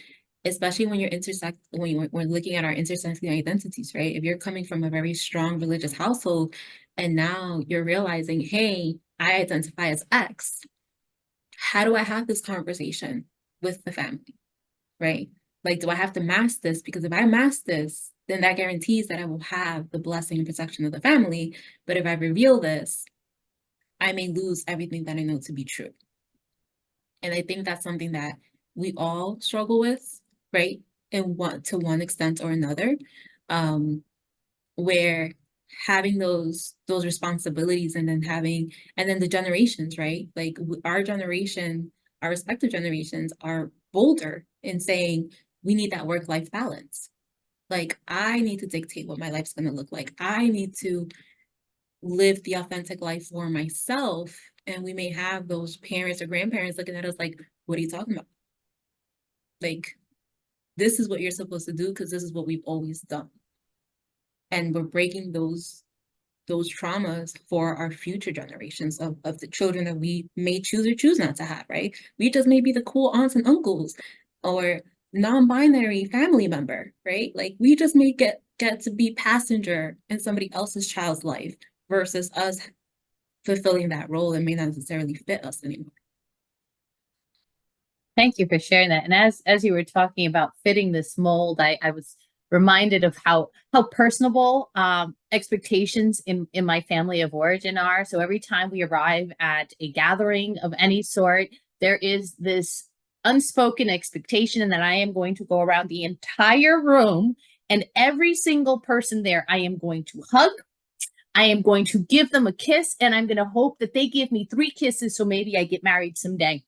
especially when we're looking at our intersecting identities, right? If you're coming from a very strong religious household and now you're realizing, hey, I identify as X, how do I have this conversation with the family, right? Like, do I have to mask this? Because if I mask this, then that guarantees that I will have the blessing and protection of the family. But if I reveal this, I may lose everything that I know to be true. And I think that's something that we all struggle with, right? And to one extent or another, where having those responsibilities and then the generations, right? Like our generation, our respective generations are bolder in saying we need that work-life balance. Like, I need to dictate what my life's going to look like. I need to live the authentic life for myself. And we may have those parents or grandparents looking at us like, what are you talking about? Like, this is what you're supposed to do because this is what we've always done. And we're breaking those traumas for our future generations of the children that we may choose or choose not to have, right? We just may be the cool aunts and uncles or non-binary family member, right? Like, we just may get to be passenger in somebody else's child's life versus us fulfilling that role that may not necessarily fit us anymore. Thank you for sharing that. And as you were talking about fitting this mold, I was reminded of how personable expectations in my family of origin are. So every time we arrive at a gathering of any sort, there is this unspoken expectation that I am going to go around the entire room, and every single person there, I am going to hug. I am going to give them a kiss, and I'm going to hope that they give me 3 kisses so maybe I get married someday.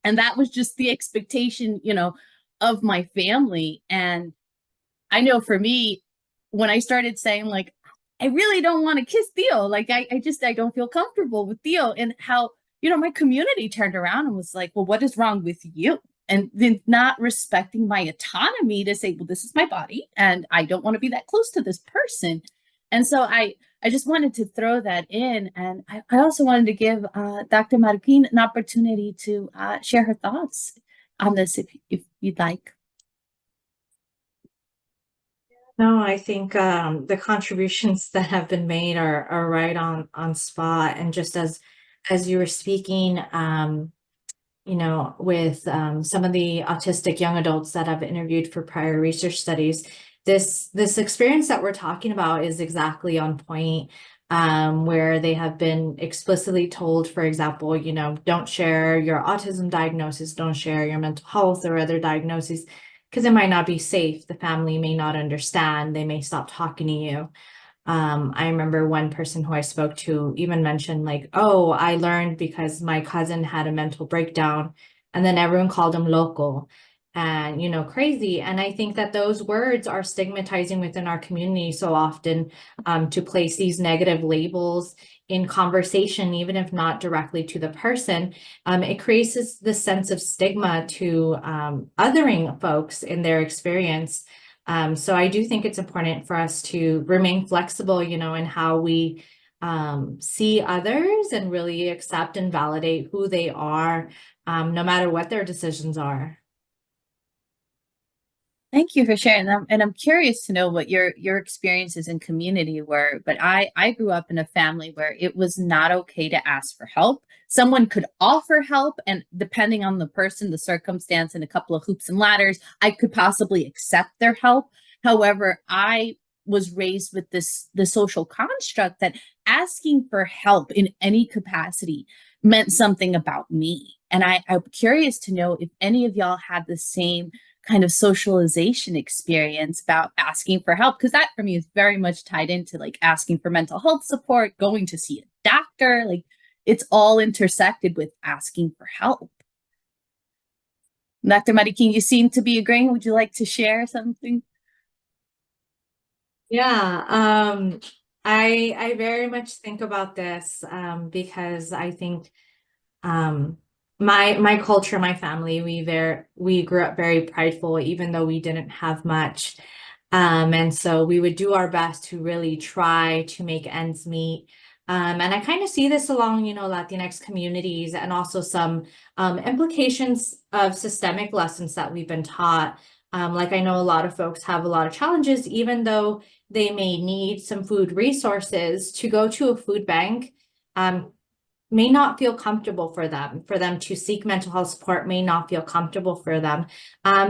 And that was just the expectation, you know, of my family. And I know for me, when I started saying, like, I really don't want to kiss Theo, like, I don't feel comfortable with Theo, and how, you know, my community turned around and was like, well, what is wrong with you? And then not respecting my autonomy to say, well, this is my body and I don't want to be that close to this person. And so I I just wanted to throw that in. And I also wanted to give Dr. Marroquin an opportunity to share her thoughts on this if you'd like. No, I think the contributions that have been made are right on spot. And just as you were speaking, you know, with some of the autistic young adults that I've interviewed for prior research studies, this experience that we're talking about is exactly on point, where they have been explicitly told, for example, you know, don't share your autism diagnosis, don't share your mental health or other diagnoses, because it might not be safe. The family may not understand. They may stop talking to you. I remember one person who I spoke to even mentioned like, oh, I learned because my cousin had a mental breakdown and then everyone called him loco and, you know, crazy. And I think that those words are stigmatizing within our community so often, to place these negative labels in conversation, even if not directly to the person. It creates this sense of stigma to othering folks in their experience. So I do think it's important for us to remain flexible, you know, in how we see others and really accept and validate who they are, no matter what their decisions are. Thank you for sharing them. And I'm curious to know what your experiences in community were. But I grew up in a family where it was not okay to ask for help. Someone could offer help, and depending on the person, the circumstance, and a couple of hoops and ladders, I could possibly accept their help. However, I was raised with the social construct that asking for help in any capacity meant something about me. And I'm curious to know if any of y'all had the same kind of socialization experience about asking for help, because that for me is very much tied into like asking for mental health support, going to see a doctor, like it's all intersected with asking for help. Dr. Marroquin, you seem to be agreeing. Would you like to share something? Yeah, I very much think about this because I think my culture, my family, we grew up very prideful, even though we didn't have much. And so we would do our best to really try to make ends meet. And I kind of see this along, you know, Latinx communities and also some implications of systemic lessons that we've been taught. Like I know a lot of folks have a lot of challenges, even though they may need some food resources to go to a food bank. May not feel comfortable for them to seek mental health support may not feel comfortable for them,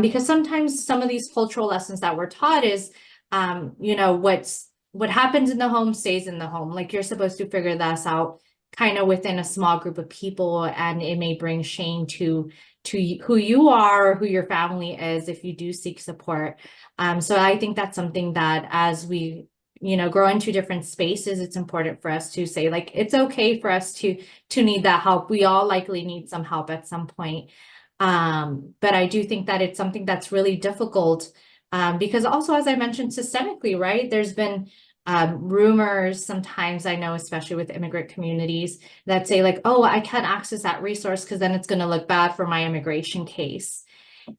because sometimes some of these cultural lessons that we're taught is, you know, what happens in the home stays in the home. Like you're supposed to figure this out kind of within a small group of people, and it may bring shame to who you are or who your family is if you do seek support. So I think that's something that as we, you know, grow into different spaces, it's important for us to say, like, it's okay for us to need that help. We all likely need some help at some point. But I do think that it's something that's really difficult, because also, as I mentioned, systemically, right, there's been rumors sometimes, I know, especially with immigrant communities, that say like, oh, I can't access that resource because then it's going to look bad for my immigration case.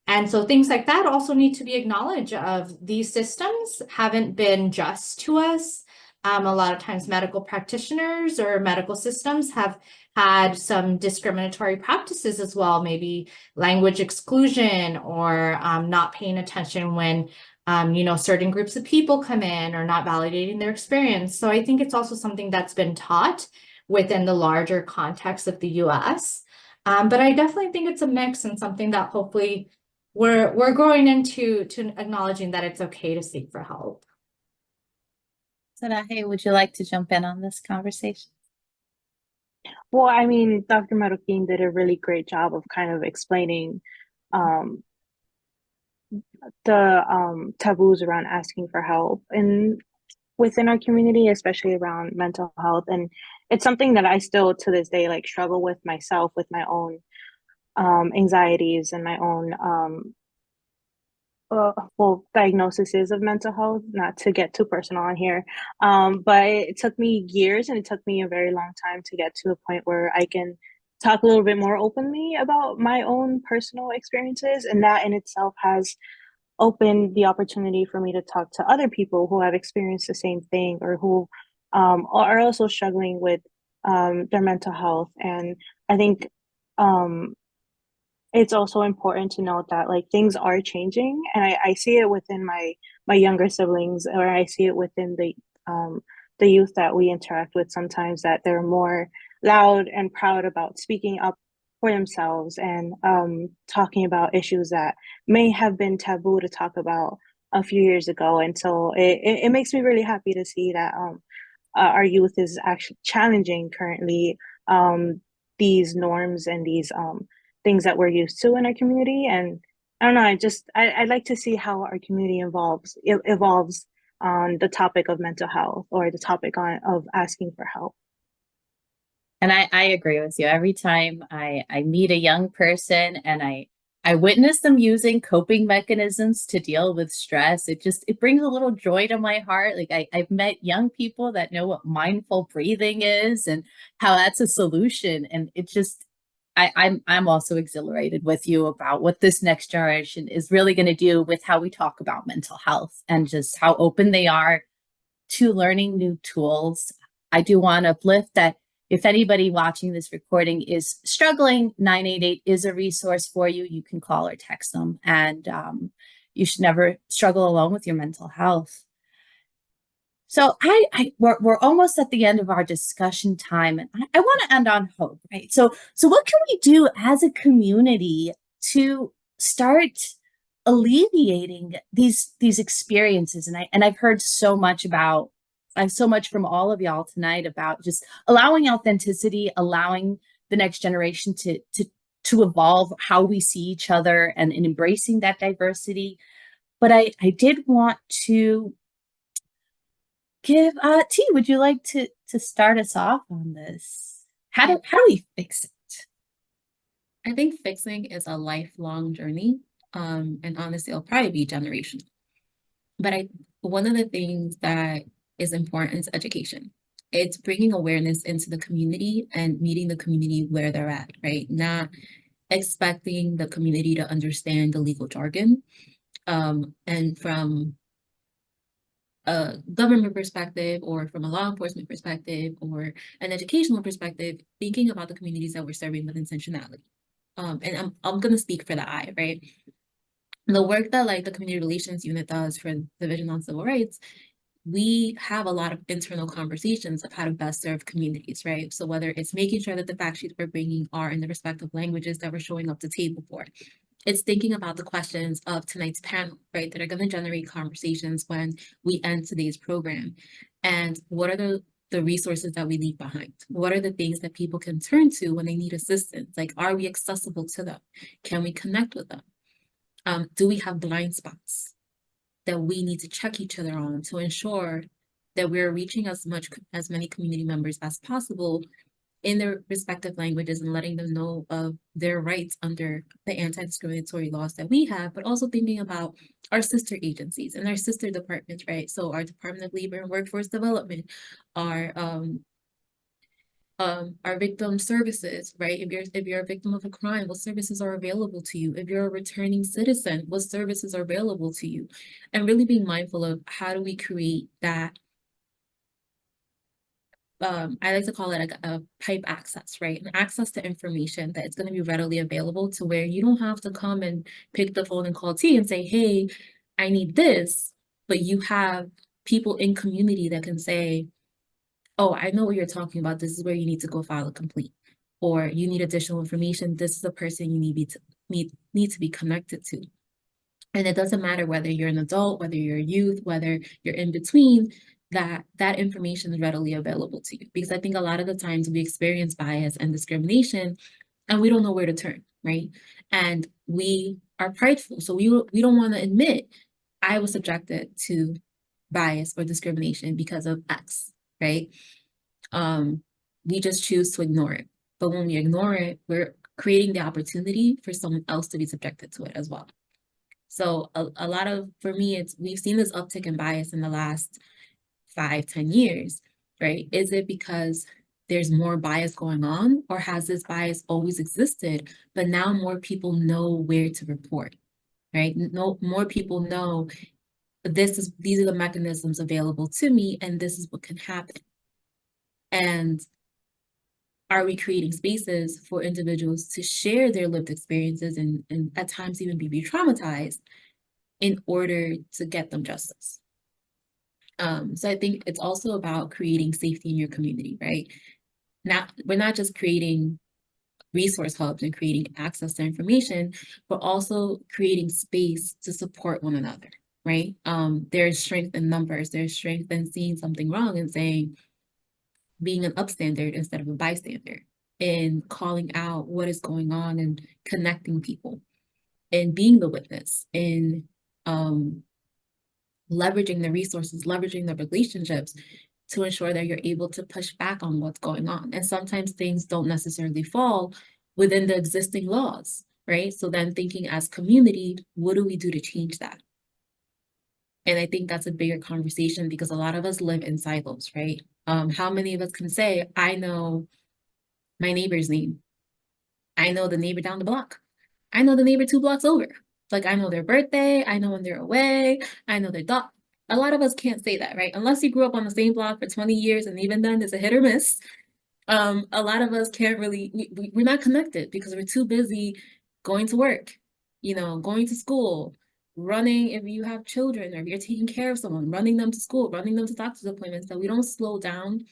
And so things like that also need to be acknowledged of these systems haven't been just to us. A lot of times medical practitioners or medical systems have had some discriminatory practices as well, maybe language exclusion or not paying attention when you know, certain groups of people come in or not validating their experience. So I think it's also something that's been taught within the larger context of the US. But I definitely think it's a mix and something that hopefully we're growing into acknowledging that it's okay to seek for help. Saraje, would you like to jump in on this conversation? Well, I mean, Dr. Marroquin did a really great job of kind of explaining the taboos around asking for help and within our community, especially around mental health. And it's something that I still to this day like struggle with myself, with my own anxieties and my own well, diagnoses of mental health, not to get too personal on here. But it took me years and it took me a very long time to get to a point where I can talk a little bit more openly about my own personal experiences. And that in itself has opened the opportunity for me to talk to other people who have experienced the same thing or who are also struggling with their mental health. And I think it's also important to note that like things are changing, and I see it within my younger siblings, or I see it within the youth that we interact with sometimes, that they're more loud and proud about speaking up for themselves, and talking about issues that may have been taboo to talk about a few years ago. And so it makes me really happy to see that our youth is actually challenging currently these norms and these things that we're used to in our community. And I don't know, I'd like to see how our community evolves on the topic of mental health, or the topic of asking for help. And I agree with you. Every time I meet a young person and I witness them using coping mechanisms to deal with stress, it brings a little joy to my heart. Like I've met young people that know what mindful breathing is and how that's a solution. And it just I'm also exhilarated with you about what this next generation is really going to do with how we talk about mental health, and just how open they are to learning new tools. I do want to uplift that if anybody watching this recording is struggling, 988 is a resource for you. You can call or text them, and you should never struggle alone with your mental health. So we're almost at the end of our discussion time, and I want to end on hope, right? So what can we do as a community to start alleviating these experiences? And I've heard so much from all of y'all tonight about just allowing authenticity, allowing the next generation to evolve how we see each other, and embracing that diversity. But I did want to give T, would you like to start us off on this? How do we fix it? I think fixing is a lifelong journey. And honestly, it'll probably be generational. But one of the things that is important is education. It's bringing awareness into the community and meeting the community where they're at, right? Not expecting the community to understand the legal jargon. And from a government perspective, or from a law enforcement perspective, or an educational perspective, thinking about the communities that we're serving with intentionality. And I'm gonna speak for the I, right? The work that like the community relations unit does for the Division on Civil Rights, we have a lot of internal conversations of how to best serve communities, right? So whether it's making sure that the fact sheets we're bringing are in the respective languages that we're showing up to table for, it's thinking about the questions of tonight's panel, right, that are going to generate conversations when we end today's program. And what are the resources that we leave behind? What are the things that people can turn to when they need assistance? Like, are we accessible to them? Can we connect with them? Do we have blind spots that we need to check each other on to ensure that we're reaching as many community members as possible in their respective languages, and letting them know of their rights under the anti-discriminatory laws that we have, but also thinking about our sister agencies and our sister departments, right? So our Department of Labor and Workforce Development, our victim services, right? If you're a victim of a crime, what services are available to you? If you're a returning citizen, what services are available to you? And really being mindful of how do we create that, I like to call it like a pipe access, right? An access to information that it's going to be readily available, to where you don't have to come and pick the phone and call T and say, hey, I need this, but you have people in community that can say, oh, I know what you're talking about. This is where you need to go file a complaint, or you need additional information. This is the person you need to be connected to. And it doesn't matter whether you're an adult, whether you're a youth, whether you're in between, that information is readily available to you. Because I think a lot of the times we experience bias and discrimination and we don't know where to turn, right? And we are prideful. So we don't want to admit, I was subjected to bias or discrimination because of X, right? We just choose to ignore it. But when we ignore it, we're creating the opportunity for someone else to be subjected to it as well. So a lot of, for me, we've seen this uptick in bias in the last 5-10 years, right? Is it because there's more bias going on, or has this bias always existed, but now more people know where to report, right? No, more people know these are the mechanisms available to me, and this is what can happen. And are we creating spaces for individuals to share their lived experiences and at times even be re-traumatized in order to get them justice? So I think it's also about creating safety in your community, right? We're not just creating resource hubs and creating access to information, but also creating space to support one another, right? There's strength in numbers, there's strength in seeing something wrong and saying, being an upstander instead of a bystander, and calling out what is going on and connecting people and being the witness and leveraging the resources, leveraging the relationships to ensure that you're able to push back on what's going on. And sometimes things don't necessarily fall within the existing laws, right? So then thinking as community, what do we do to change that? And I think that's a bigger conversation because a lot of us live in silos, right? How many of us can say, I know my neighbor's name. I know the neighbor down the block. I know the neighbor 2 blocks over. Like, I know their birthday. I know when they're away. I know their dog. A lot of us can't say that, right? Unless you grew up on the same block for 20 years, and even then, it's a hit or miss. A lot of us can't really, we're not connected because we're too busy going to work, going to school, running if you have children or if you're taking care of someone, running them to school, running them to doctor's appointments, that we don't slow down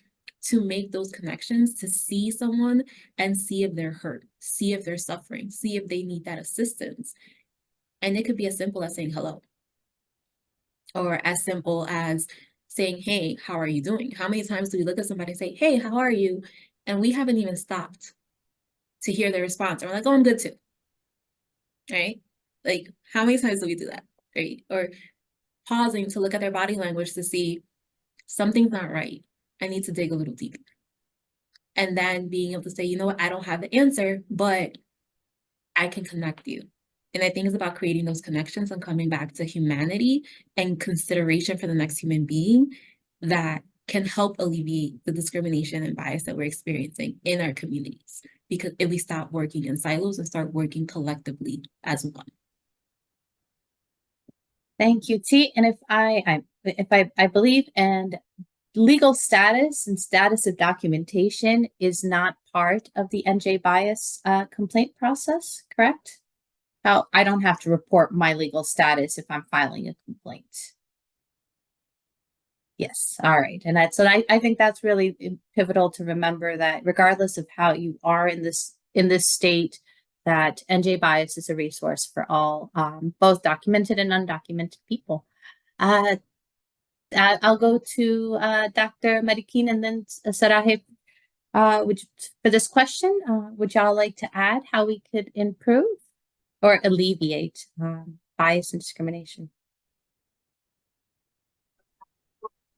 to make those connections, to see someone and see if they're hurt, see if they're suffering, see if they need that assistance. And it could be as simple as saying hello, or as simple as saying, hey, how are you doing? How many times do we look at somebody and say, hey, how are you? And we haven't even stopped to hear their response. Or we're like, oh, I'm good too, right? Like, how many times do we do that, right? Or pausing to look at their body language to see something's not right. I need to dig a little deeper. And then being able to say, you know what, I don't have the answer, but I can connect you. And I think it's about creating those connections and coming back to humanity and consideration for the next human being that can help alleviate the discrimination and bias that we're experiencing in our communities. Because if we stop working in silos and start working collectively as one. Thank you, T. And if I believe, and legal status and status of documentation is not part of the NJ bias complaint process, correct? How I don't have to report my legal status if I'm filing a complaint. Yes, all right. And that's, so I think that's really pivotal to remember, that regardless of how you are in this state, that NJ bias is a resource for all, both documented and undocumented people. I'll go to Dr. Marikin and then Saraje. For this question, would y'all like to add how we could improve or alleviate bias and discrimination?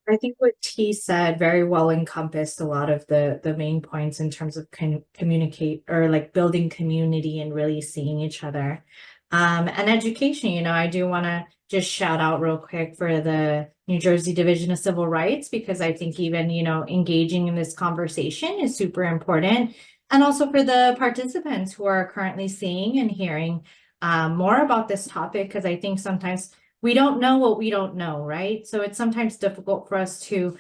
I think what T said very well encompassed a lot of the main points in terms of communicate, or like building community and really seeing each other. And education, I do want to just shout out real quick for the New Jersey Division of Civil Rights, because I think even, engaging in this conversation is super important. And also for the participants who are currently seeing and hearing more about this topic, because I think sometimes we don't know what we don't know, right? So it's sometimes difficult for us to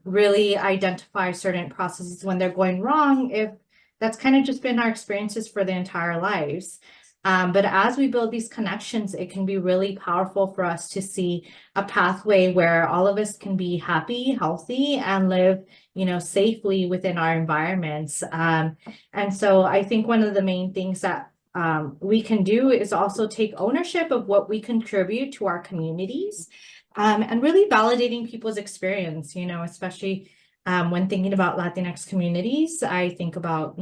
really identify certain processes when they're going wrong, if that's kind of just been our experiences for the entire lives. But as we build these connections, it can be really powerful for us to see a pathway where all of us can be happy, healthy, and live, safely within our environments. And so I think one of the main things that we can do is also take ownership of what we contribute to our communities, and really validating people's experience, especially when thinking about Latinx communities. I think about,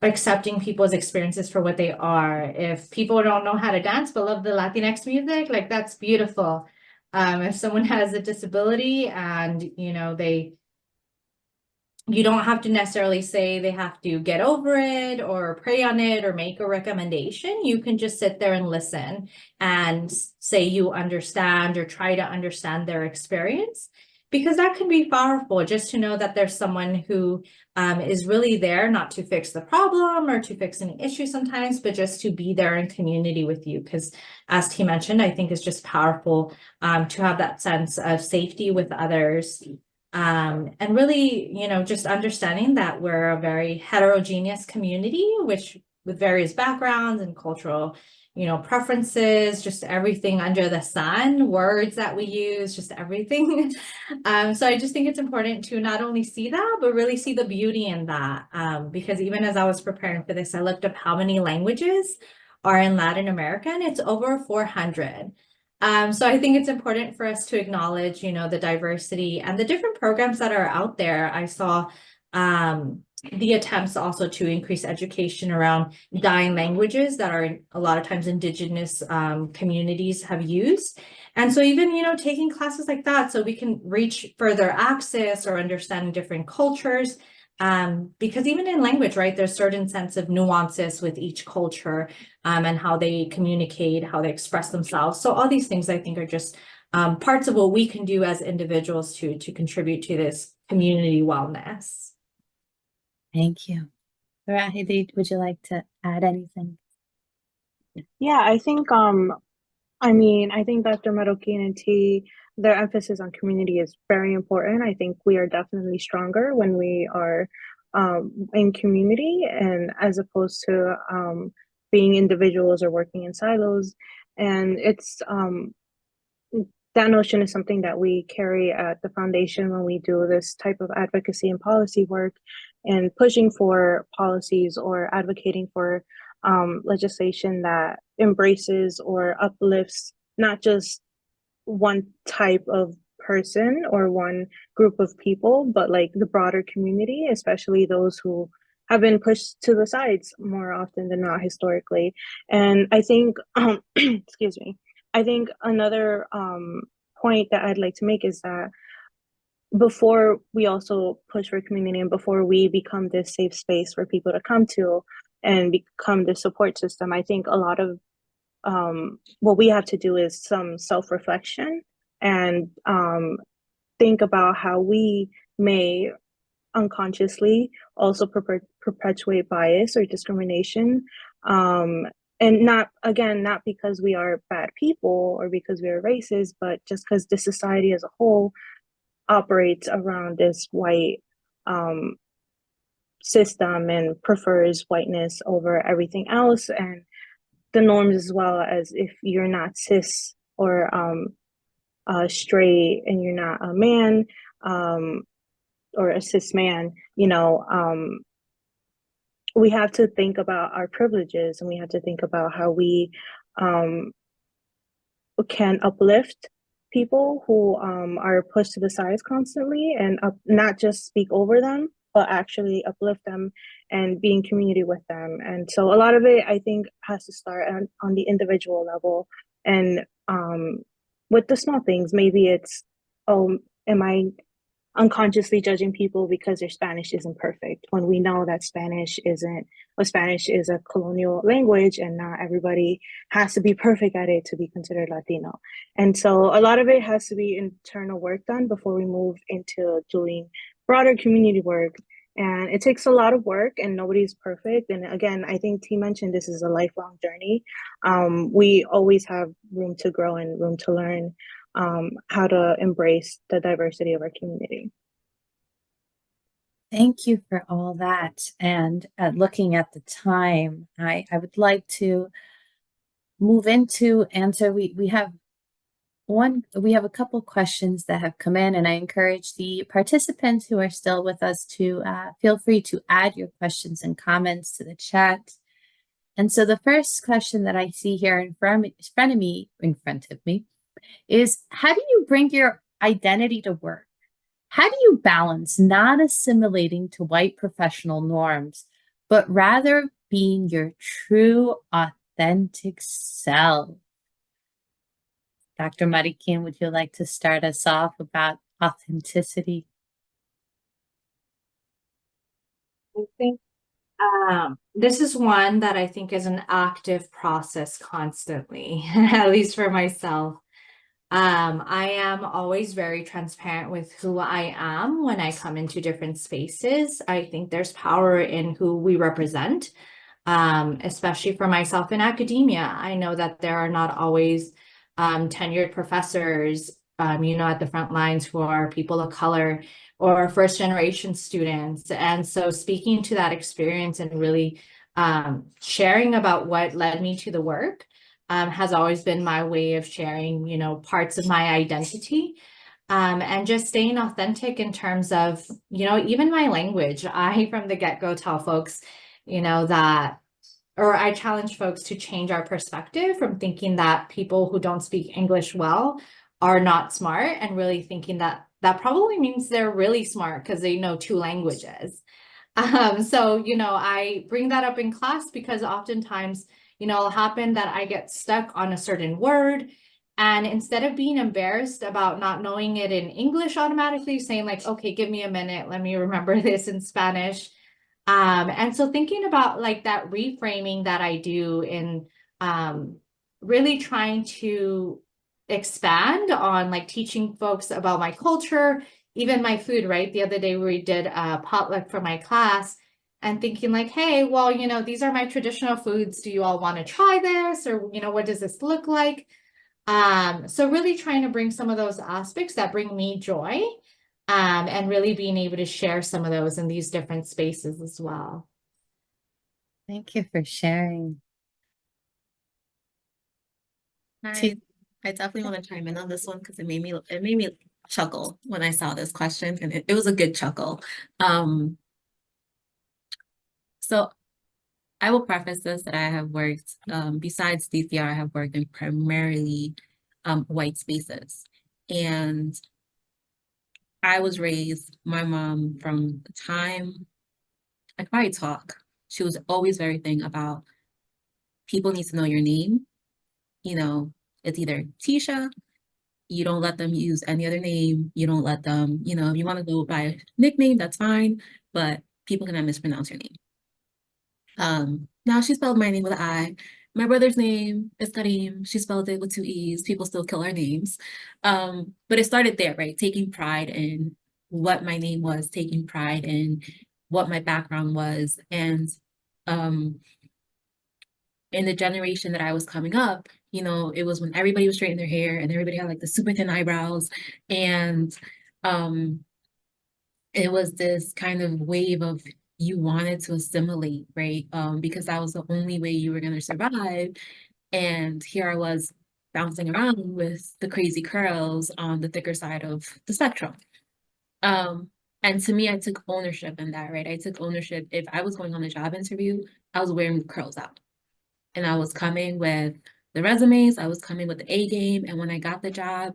accepting people's experiences for what they are. If people don't know how to dance but love the Latinx music, like, that's beautiful. If someone has a disability and, you don't have to necessarily say they have to get over it or pray on it or make a recommendation. You can just sit there and listen and say you understand, or try to understand their experience, because that can be powerful, just to know that there's someone who is really there, not to fix the problem or to fix any issue sometimes, but just to be there in community with you. Because as T mentioned, I think it's just powerful to have that sense of safety with others. And really, just understanding that we're a very heterogeneous community, which with various backgrounds and cultural, preferences, just everything under the sun, words that we use, just everything. So I just think it's important to not only see that, but really see the beauty in that. Because even as I was preparing for this, I looked up how many languages are in Latin America, and it's over 400. So I think it's important for us to acknowledge, the diversity and the different programs that are out there. I saw the attempts also to increase education around dying languages that are a lot of times indigenous communities have used. And so even, taking classes like that so we can reach further access or understanding different cultures. Because even in language, right, there's certain sense of nuances with each culture and how they communicate, how they express themselves. So all these things I think are just parts of what we can do as individuals to contribute to this community wellness. Thank you. Rahidi, would you like to add anything? Yeah, I think I think Dr. Marroquin and T, their emphasis on community is very important. I think we are definitely stronger when we are in community and as opposed to being individuals or working in silos. And it's that notion is something that we carry at the foundation when we do this type of advocacy and policy work and pushing for policies or advocating for legislation that embraces or uplifts not just one type of person or one group of people, but like the broader community, especially those who have been pushed to the sides more often than not historically. And I think, excuse me, I think another point that I'd like to make is that before we also push for community and before we become this safe space for people to come to and become the support system, I think a lot of what we have to do is some self-reflection and think about how we may unconsciously also perpetuate bias or discrimination. And not because we are bad people or because we are racist, but just because the society as a whole operates around this white system and prefers whiteness over everything else, and the norms as well. As if you're not cis or straight and you're not a man or a cis man, we have to think about our privileges and we have to think about how we can uplift people who are pushed to the sides constantly and not just speak over them, but actually uplift them and be in community with them. And so a lot of it, I think, has to start on the individual level and with the small things. Maybe it's, oh, am I unconsciously judging people because their Spanish isn't perfect, when we know that Spanish is a colonial language and not everybody has to be perfect at it to be considered Latino. And so a lot of it has to be internal work done before we move into doing broader community work. And it takes a lot of work and nobody's perfect. And again, I think T mentioned this is a lifelong journey. We always have room to grow and room to learn how to embrace the diversity of our community. Thank you for all that. And looking at the time, I would like to move into answer. We have a couple questions that have come in, and I encourage the participants who are still with us to feel free to add your questions and comments to the chat. And so the first question that I see here in front of me is, how do you bring your identity to work? How do you balance not assimilating to white professional norms, but rather being your true, authentic self? Dr. Marroquin, would you like to start us off about authenticity? I think this is one that I think is an active process constantly, at least for myself. I am always very transparent with who I am when I come into different spaces. I think there's power in who we represent, especially for myself in academia. I know that there are not always tenured professors at the front lines who are people of color or first generation students. And so speaking to that experience and really sharing about what led me to the work has always been my way of sharing, parts of my identity. And just staying authentic in terms of, even my language. I, from the get-go, tell folks, or I challenge folks to change our perspective from thinking that people who don't speak English well are not smart, and really thinking that that probably means they're really smart because they know 2 languages. So, I bring that up in class because oftentimes, it'll happen that I get stuck on a certain word. And instead of being embarrassed about not knowing it in English, automatically saying like, okay, give me a minute, let me remember this in Spanish. And so thinking about like that reframing that I do in really trying to expand on like teaching folks about my culture, even my food, right? The other day we did a potluck for my class and thinking like, hey, well, these are my traditional foods. Do you all want to try this? Or, what does this look like? So really trying to bring some of those aspects that bring me joy, and really being able to share some of those in these different spaces as well. Thank you for sharing. I definitely want to chime in on this one because it made me chuckle when I saw this question, and it was a good chuckle. So I will preface this that I have worked, besides DCR, I have worked in primarily white spaces. And I was raised, my mom, from the time I could probably talk, she was always very thing about people need to know your name. It's either Tisha, you don't let them use any other name. You don't let them, if you want to go by a nickname, that's fine, but people cannot mispronounce your name. Now she spelled my name with an I. My brother's name is Karim. She spelled it with 2 E's. People still kill our names. But it started there, right? Taking pride in what my name was, taking pride in what my background was. And in the generation that I was coming up, it was when everybody was straightening their hair and everybody had like the super thin eyebrows. And it was this kind of wave of you wanted to assimilate, right? Because that was the only way you were going to survive. And here I was bouncing around with the crazy curls on the thicker side of the spectrum. And to me, I took ownership in that, right? I took ownership. If I was going on a job interview, I was wearing the curls out. And I was coming with the resumes, I was coming with the A game. And when I got the job,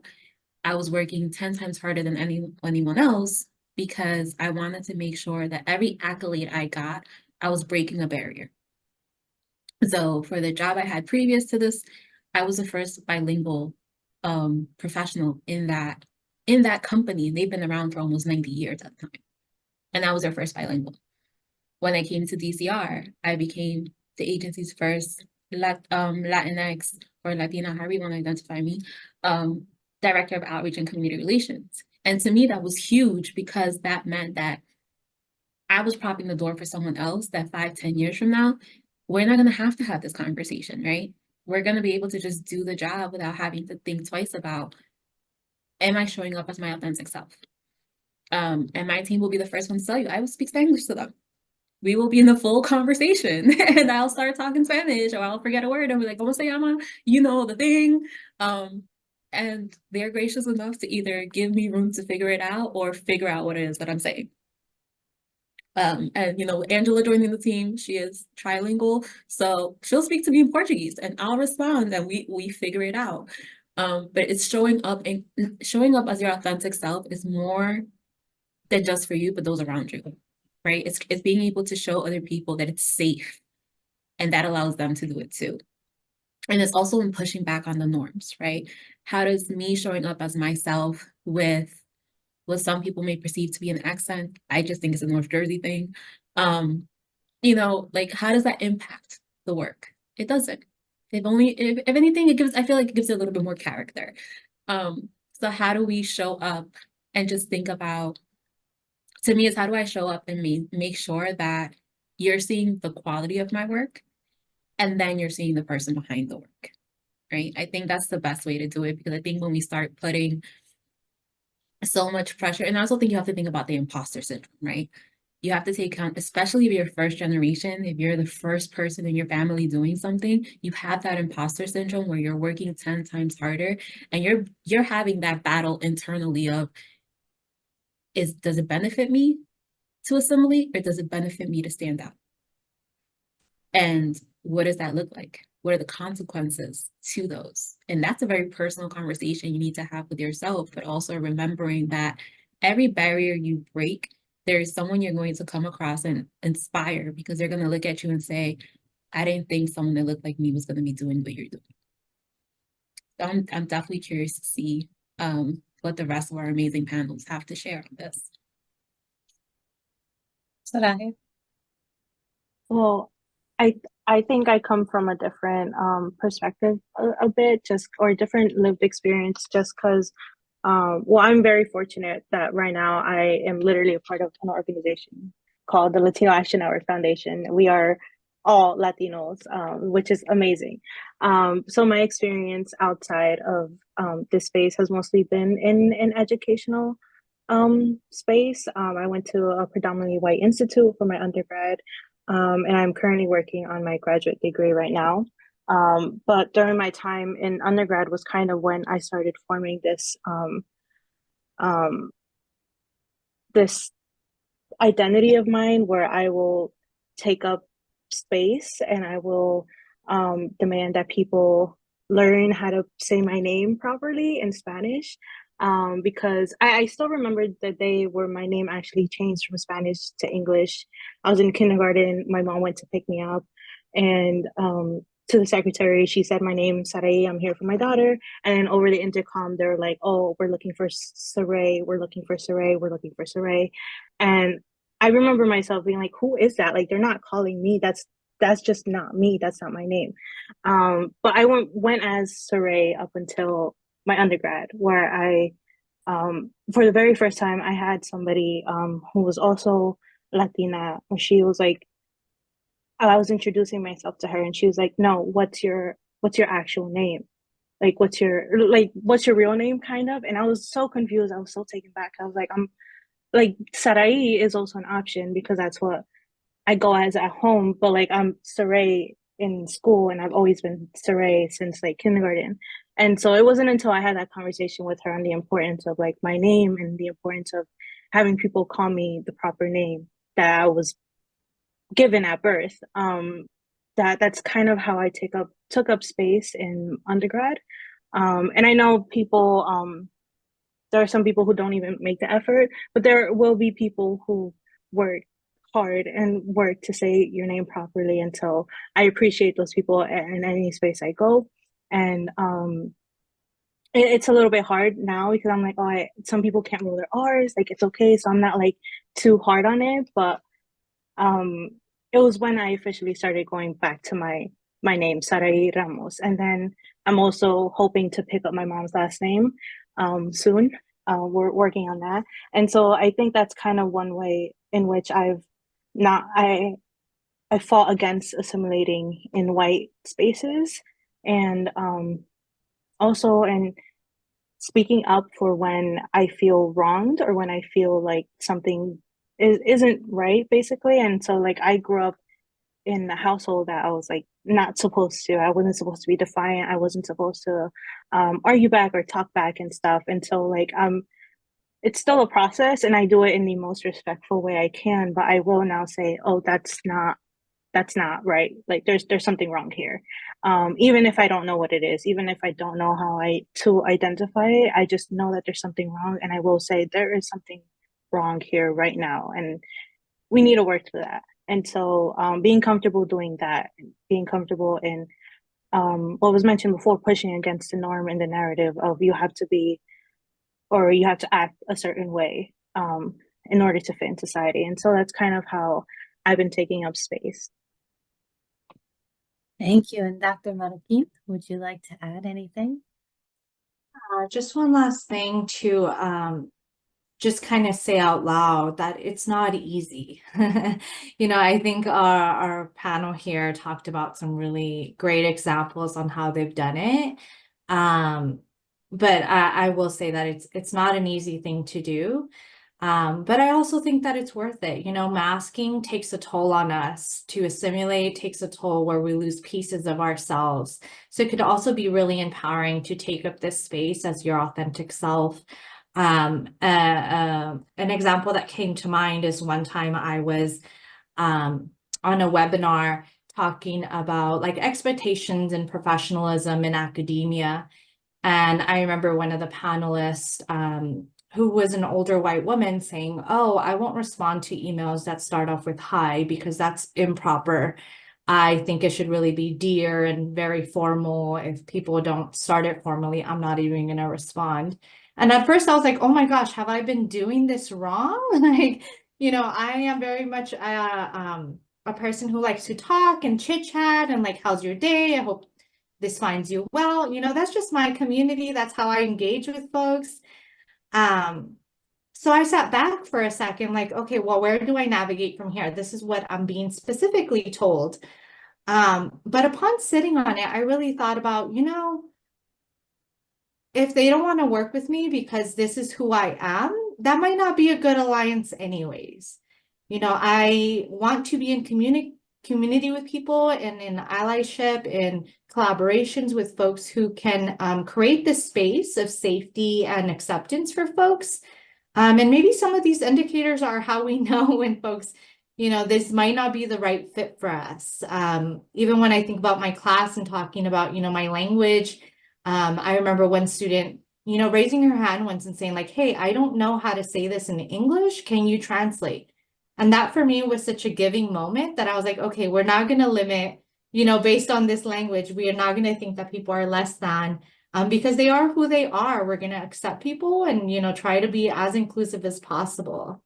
I was working 10 times harder than anyone else because I wanted to make sure that every accolade I got, I was breaking a barrier. So for the job I had previous to this, I was the first bilingual professional in that company. They've been around for almost 90 years at the time. And I was their first bilingual. When I came to DCR, I became the agency's first Latinx or Latina, however you want to identify me, Director of Outreach and Community Relations. And to me, that was huge because that meant that I was propping the door for someone else that 5-10 years from now, we're not going to have this conversation, right? We're going to be able to just do the job without having to think twice about, am I showing up as my authentic self? And my team will be the first one to tell you, I will speak Spanish to them. We will be in the full conversation and I'll start talking Spanish or I'll forget a word and be like, ¿Cómo se llama? The thing. And they're gracious enough to either give me room to figure it out or figure out what it is that I'm saying. And Angela joining the team, she is trilingual, so she'll speak to me in Portuguese and I'll respond and we figure it out. But it's showing up as your authentic self is more than just for you, but those around you. Right? It's being able to show other people that it's safe and that allows them to do it too. And it's also in pushing back on the norms, right? How does me showing up as myself with what some people may perceive to be an accent, I just think it's a North Jersey thing. Like how does that impact the work? It doesn't. If anything, I feel like it gives it a little bit more character. So how do we show up and just think about, to me, is how do I show up and make sure that you're seeing the quality of my work and then you're seeing the person behind the work, right? I think that's the best way to do it because I think when we start putting so much pressure. And I also think you have to think about the imposter syndrome, right? You have to take account, especially if you're first generation, if you're the first person in your family doing something, you have that imposter syndrome where you're working 10 times harder and you're having that battle internally of does it benefit me to assimilate or does it benefit me to stand out? And what does that look like? What are the consequences to those? And that's a very personal conversation you need to have with yourself, but also remembering that every barrier you break, there's someone you're going to come across and inspire because they're going to look at you and say, I didn't think someone that looked like me was going to be doing what you're doing. So I'm definitely curious to see what the rest of our amazing panels have to share on this. Soraya? Well, I think I come from a different perspective a bit, just or a different lived experience, just because. Well, I'm very fortunate that right now I am literally a part of an organization called the Latino Action Network Foundation. We are all Latinos, which is amazing. So my experience outside of this space has mostly been in an educational space. I went to a predominantly white institute for my undergrad, and I'm currently working on my graduate degree right now. But during my time in undergrad was kind of when I started forming um, this identity of mine where I will take up space and I will demand that people learn how to say my name properly in Spanish. Because I still remember the day where my name actually changed from Spanish to English. I was in kindergarten. My mom went to pick me up, and to the secretary, she said my name, Sarai. I'm here for my daughter. And then over the intercom, they're like, "Oh, we're looking for Sarai. We're looking for Sarai. We're looking for Sarai." And I remember myself being like, "Who is that? Like, they're not calling me. That's just not me. That's not my name." But I went as Sarai up until my undergrad, where for the very first time, I had somebody who was also Latina, where she was like, I was introducing myself to her, and she was like, "No, what's your actual name? Like, what's your real name?" Kind of. And I was so confused. I was so taken back. I was like, I'm like, Sarai is also an option because that's what I go as at home, but like I'm Sarai in school and I've always been Sarai since like kindergarten. And so it wasn't until I had that conversation with her on the importance of like my name and the importance of having people call me the proper name that I was given at birth. That's kind of how I took up space in undergrad. And I know people there are some people who don't even make the effort, but there will be people who work hard and work to say your name properly. And so I appreciate those people in any space I go. And it's a little bit hard now because I'm like, oh, some people can't roll their R's, like it's okay. So I'm not like too hard on it, but um, it was when I officially started going back to my name, Sarai Ramos. And then I'm also hoping to pick up my mom's last name soon. We're working on that. And so I think that's kind of one way in which not, I fought against assimilating in white spaces. And also in speaking up for when I feel wronged or when I feel like something isn't right, basically. And so like I grew up in a household that I was like not supposed to. I wasn't supposed to be defiant. I wasn't supposed to argue back or talk back and stuff. And so like it's still a process, and I do it in the most respectful way I can. But I will now say, oh, that's not right. Like there's something wrong here. Even if I don't know what it is, even if I don't know how to identify it, I just know that there's something wrong, and I will say there is something wrong here right now, and we need to work through that. And so being comfortable doing that, being comfortable in what was mentioned before, pushing against the norm and the narrative of you have to be or you have to act a certain way in order to fit in society. And so that's kind of how I've been taking up space. Thank you. And Dr. Marroquin, would you like to add anything? Just one last thing to just kind of say out loud that it's not easy. I think our panel here talked about some really great examples on how they've done it. but I will say that it's not an easy thing to do. But I also think that it's worth it. You know, masking takes a toll on us. To assimilate takes a toll where we lose pieces of ourselves. So it could also be really empowering to take up this space as your authentic self. An example that came to mind is one time I was on a webinar talking about like expectations and professionalism in academia. And I remember one of the panelists, who was an older white woman, saying, "Oh, I won't respond to emails that start off with hi because that's improper. I think it should really be dear and very formal. If people don't start it formally, I'm not even going to respond." And at first I was like, "Oh my gosh, have I been doing this wrong?" Like, you know, I am very much a person who likes to talk and chit chat and like, "How's your day? I hope this finds you well." You know, that's just my community. That's how I engage with folks. So I sat back for a second, like, okay, well, where do I navigate from here? This is what I'm being specifically told. But upon sitting on it, I really thought about, you know, if they don't want to work with me because this is who I am, that might not be a good alliance anyways. You know, I want to be in community with people and in allyship and collaborations with folks who can create this space of safety and acceptance for folks. And maybe some of these indicators are how we know when folks, you know, this might not be the right fit for us. Even when I think about my class and talking about, you know, my language, I remember one student, you know, raising her hand once and saying like, "Hey, I don't know how to say this in English. Can you translate?" And that for me was such a giving moment that I was like, okay, we're not going to limit, you know, based on this language. We are not going to think that people are less than, because they are who they are. We're going to accept people and, you know, try to be as inclusive as possible.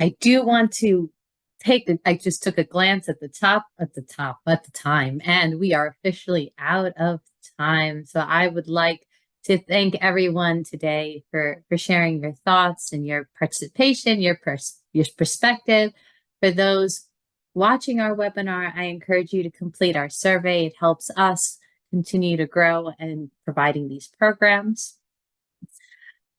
I do want to I just took a glance at the time, and we are officially out of time. So I would like to thank everyone today for sharing your thoughts and your participation, your perspective. For those watching our webinar, I encourage you to complete our survey. It helps us continue to grow and providing these programs.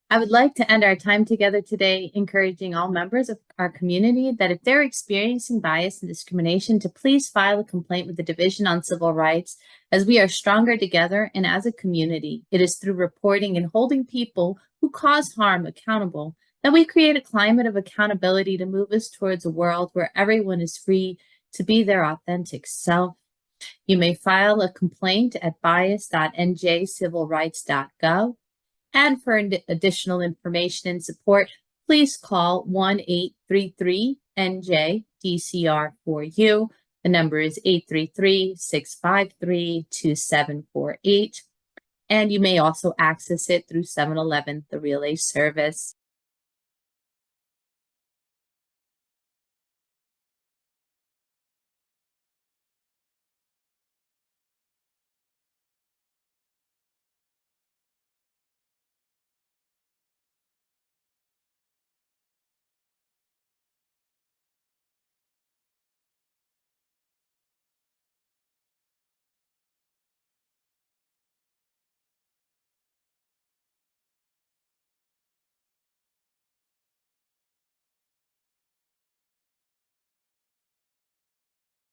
I would like to end our time together today encouraging all members of our community that if they're experiencing bias and discrimination, to please file a complaint with the Division on Civil Rights, as we are stronger together and as a community. It is through reporting and holding people who cause harm accountable that we create a climate of accountability to move us towards a world where everyone is free to be their authentic self. You may file a complaint at bias.njcivilrights.gov. And for additional information and support, please call 1-833-NJ-DCR4U. The number is 833-653-2748. And you may also access it through 7-Eleven, the relay service.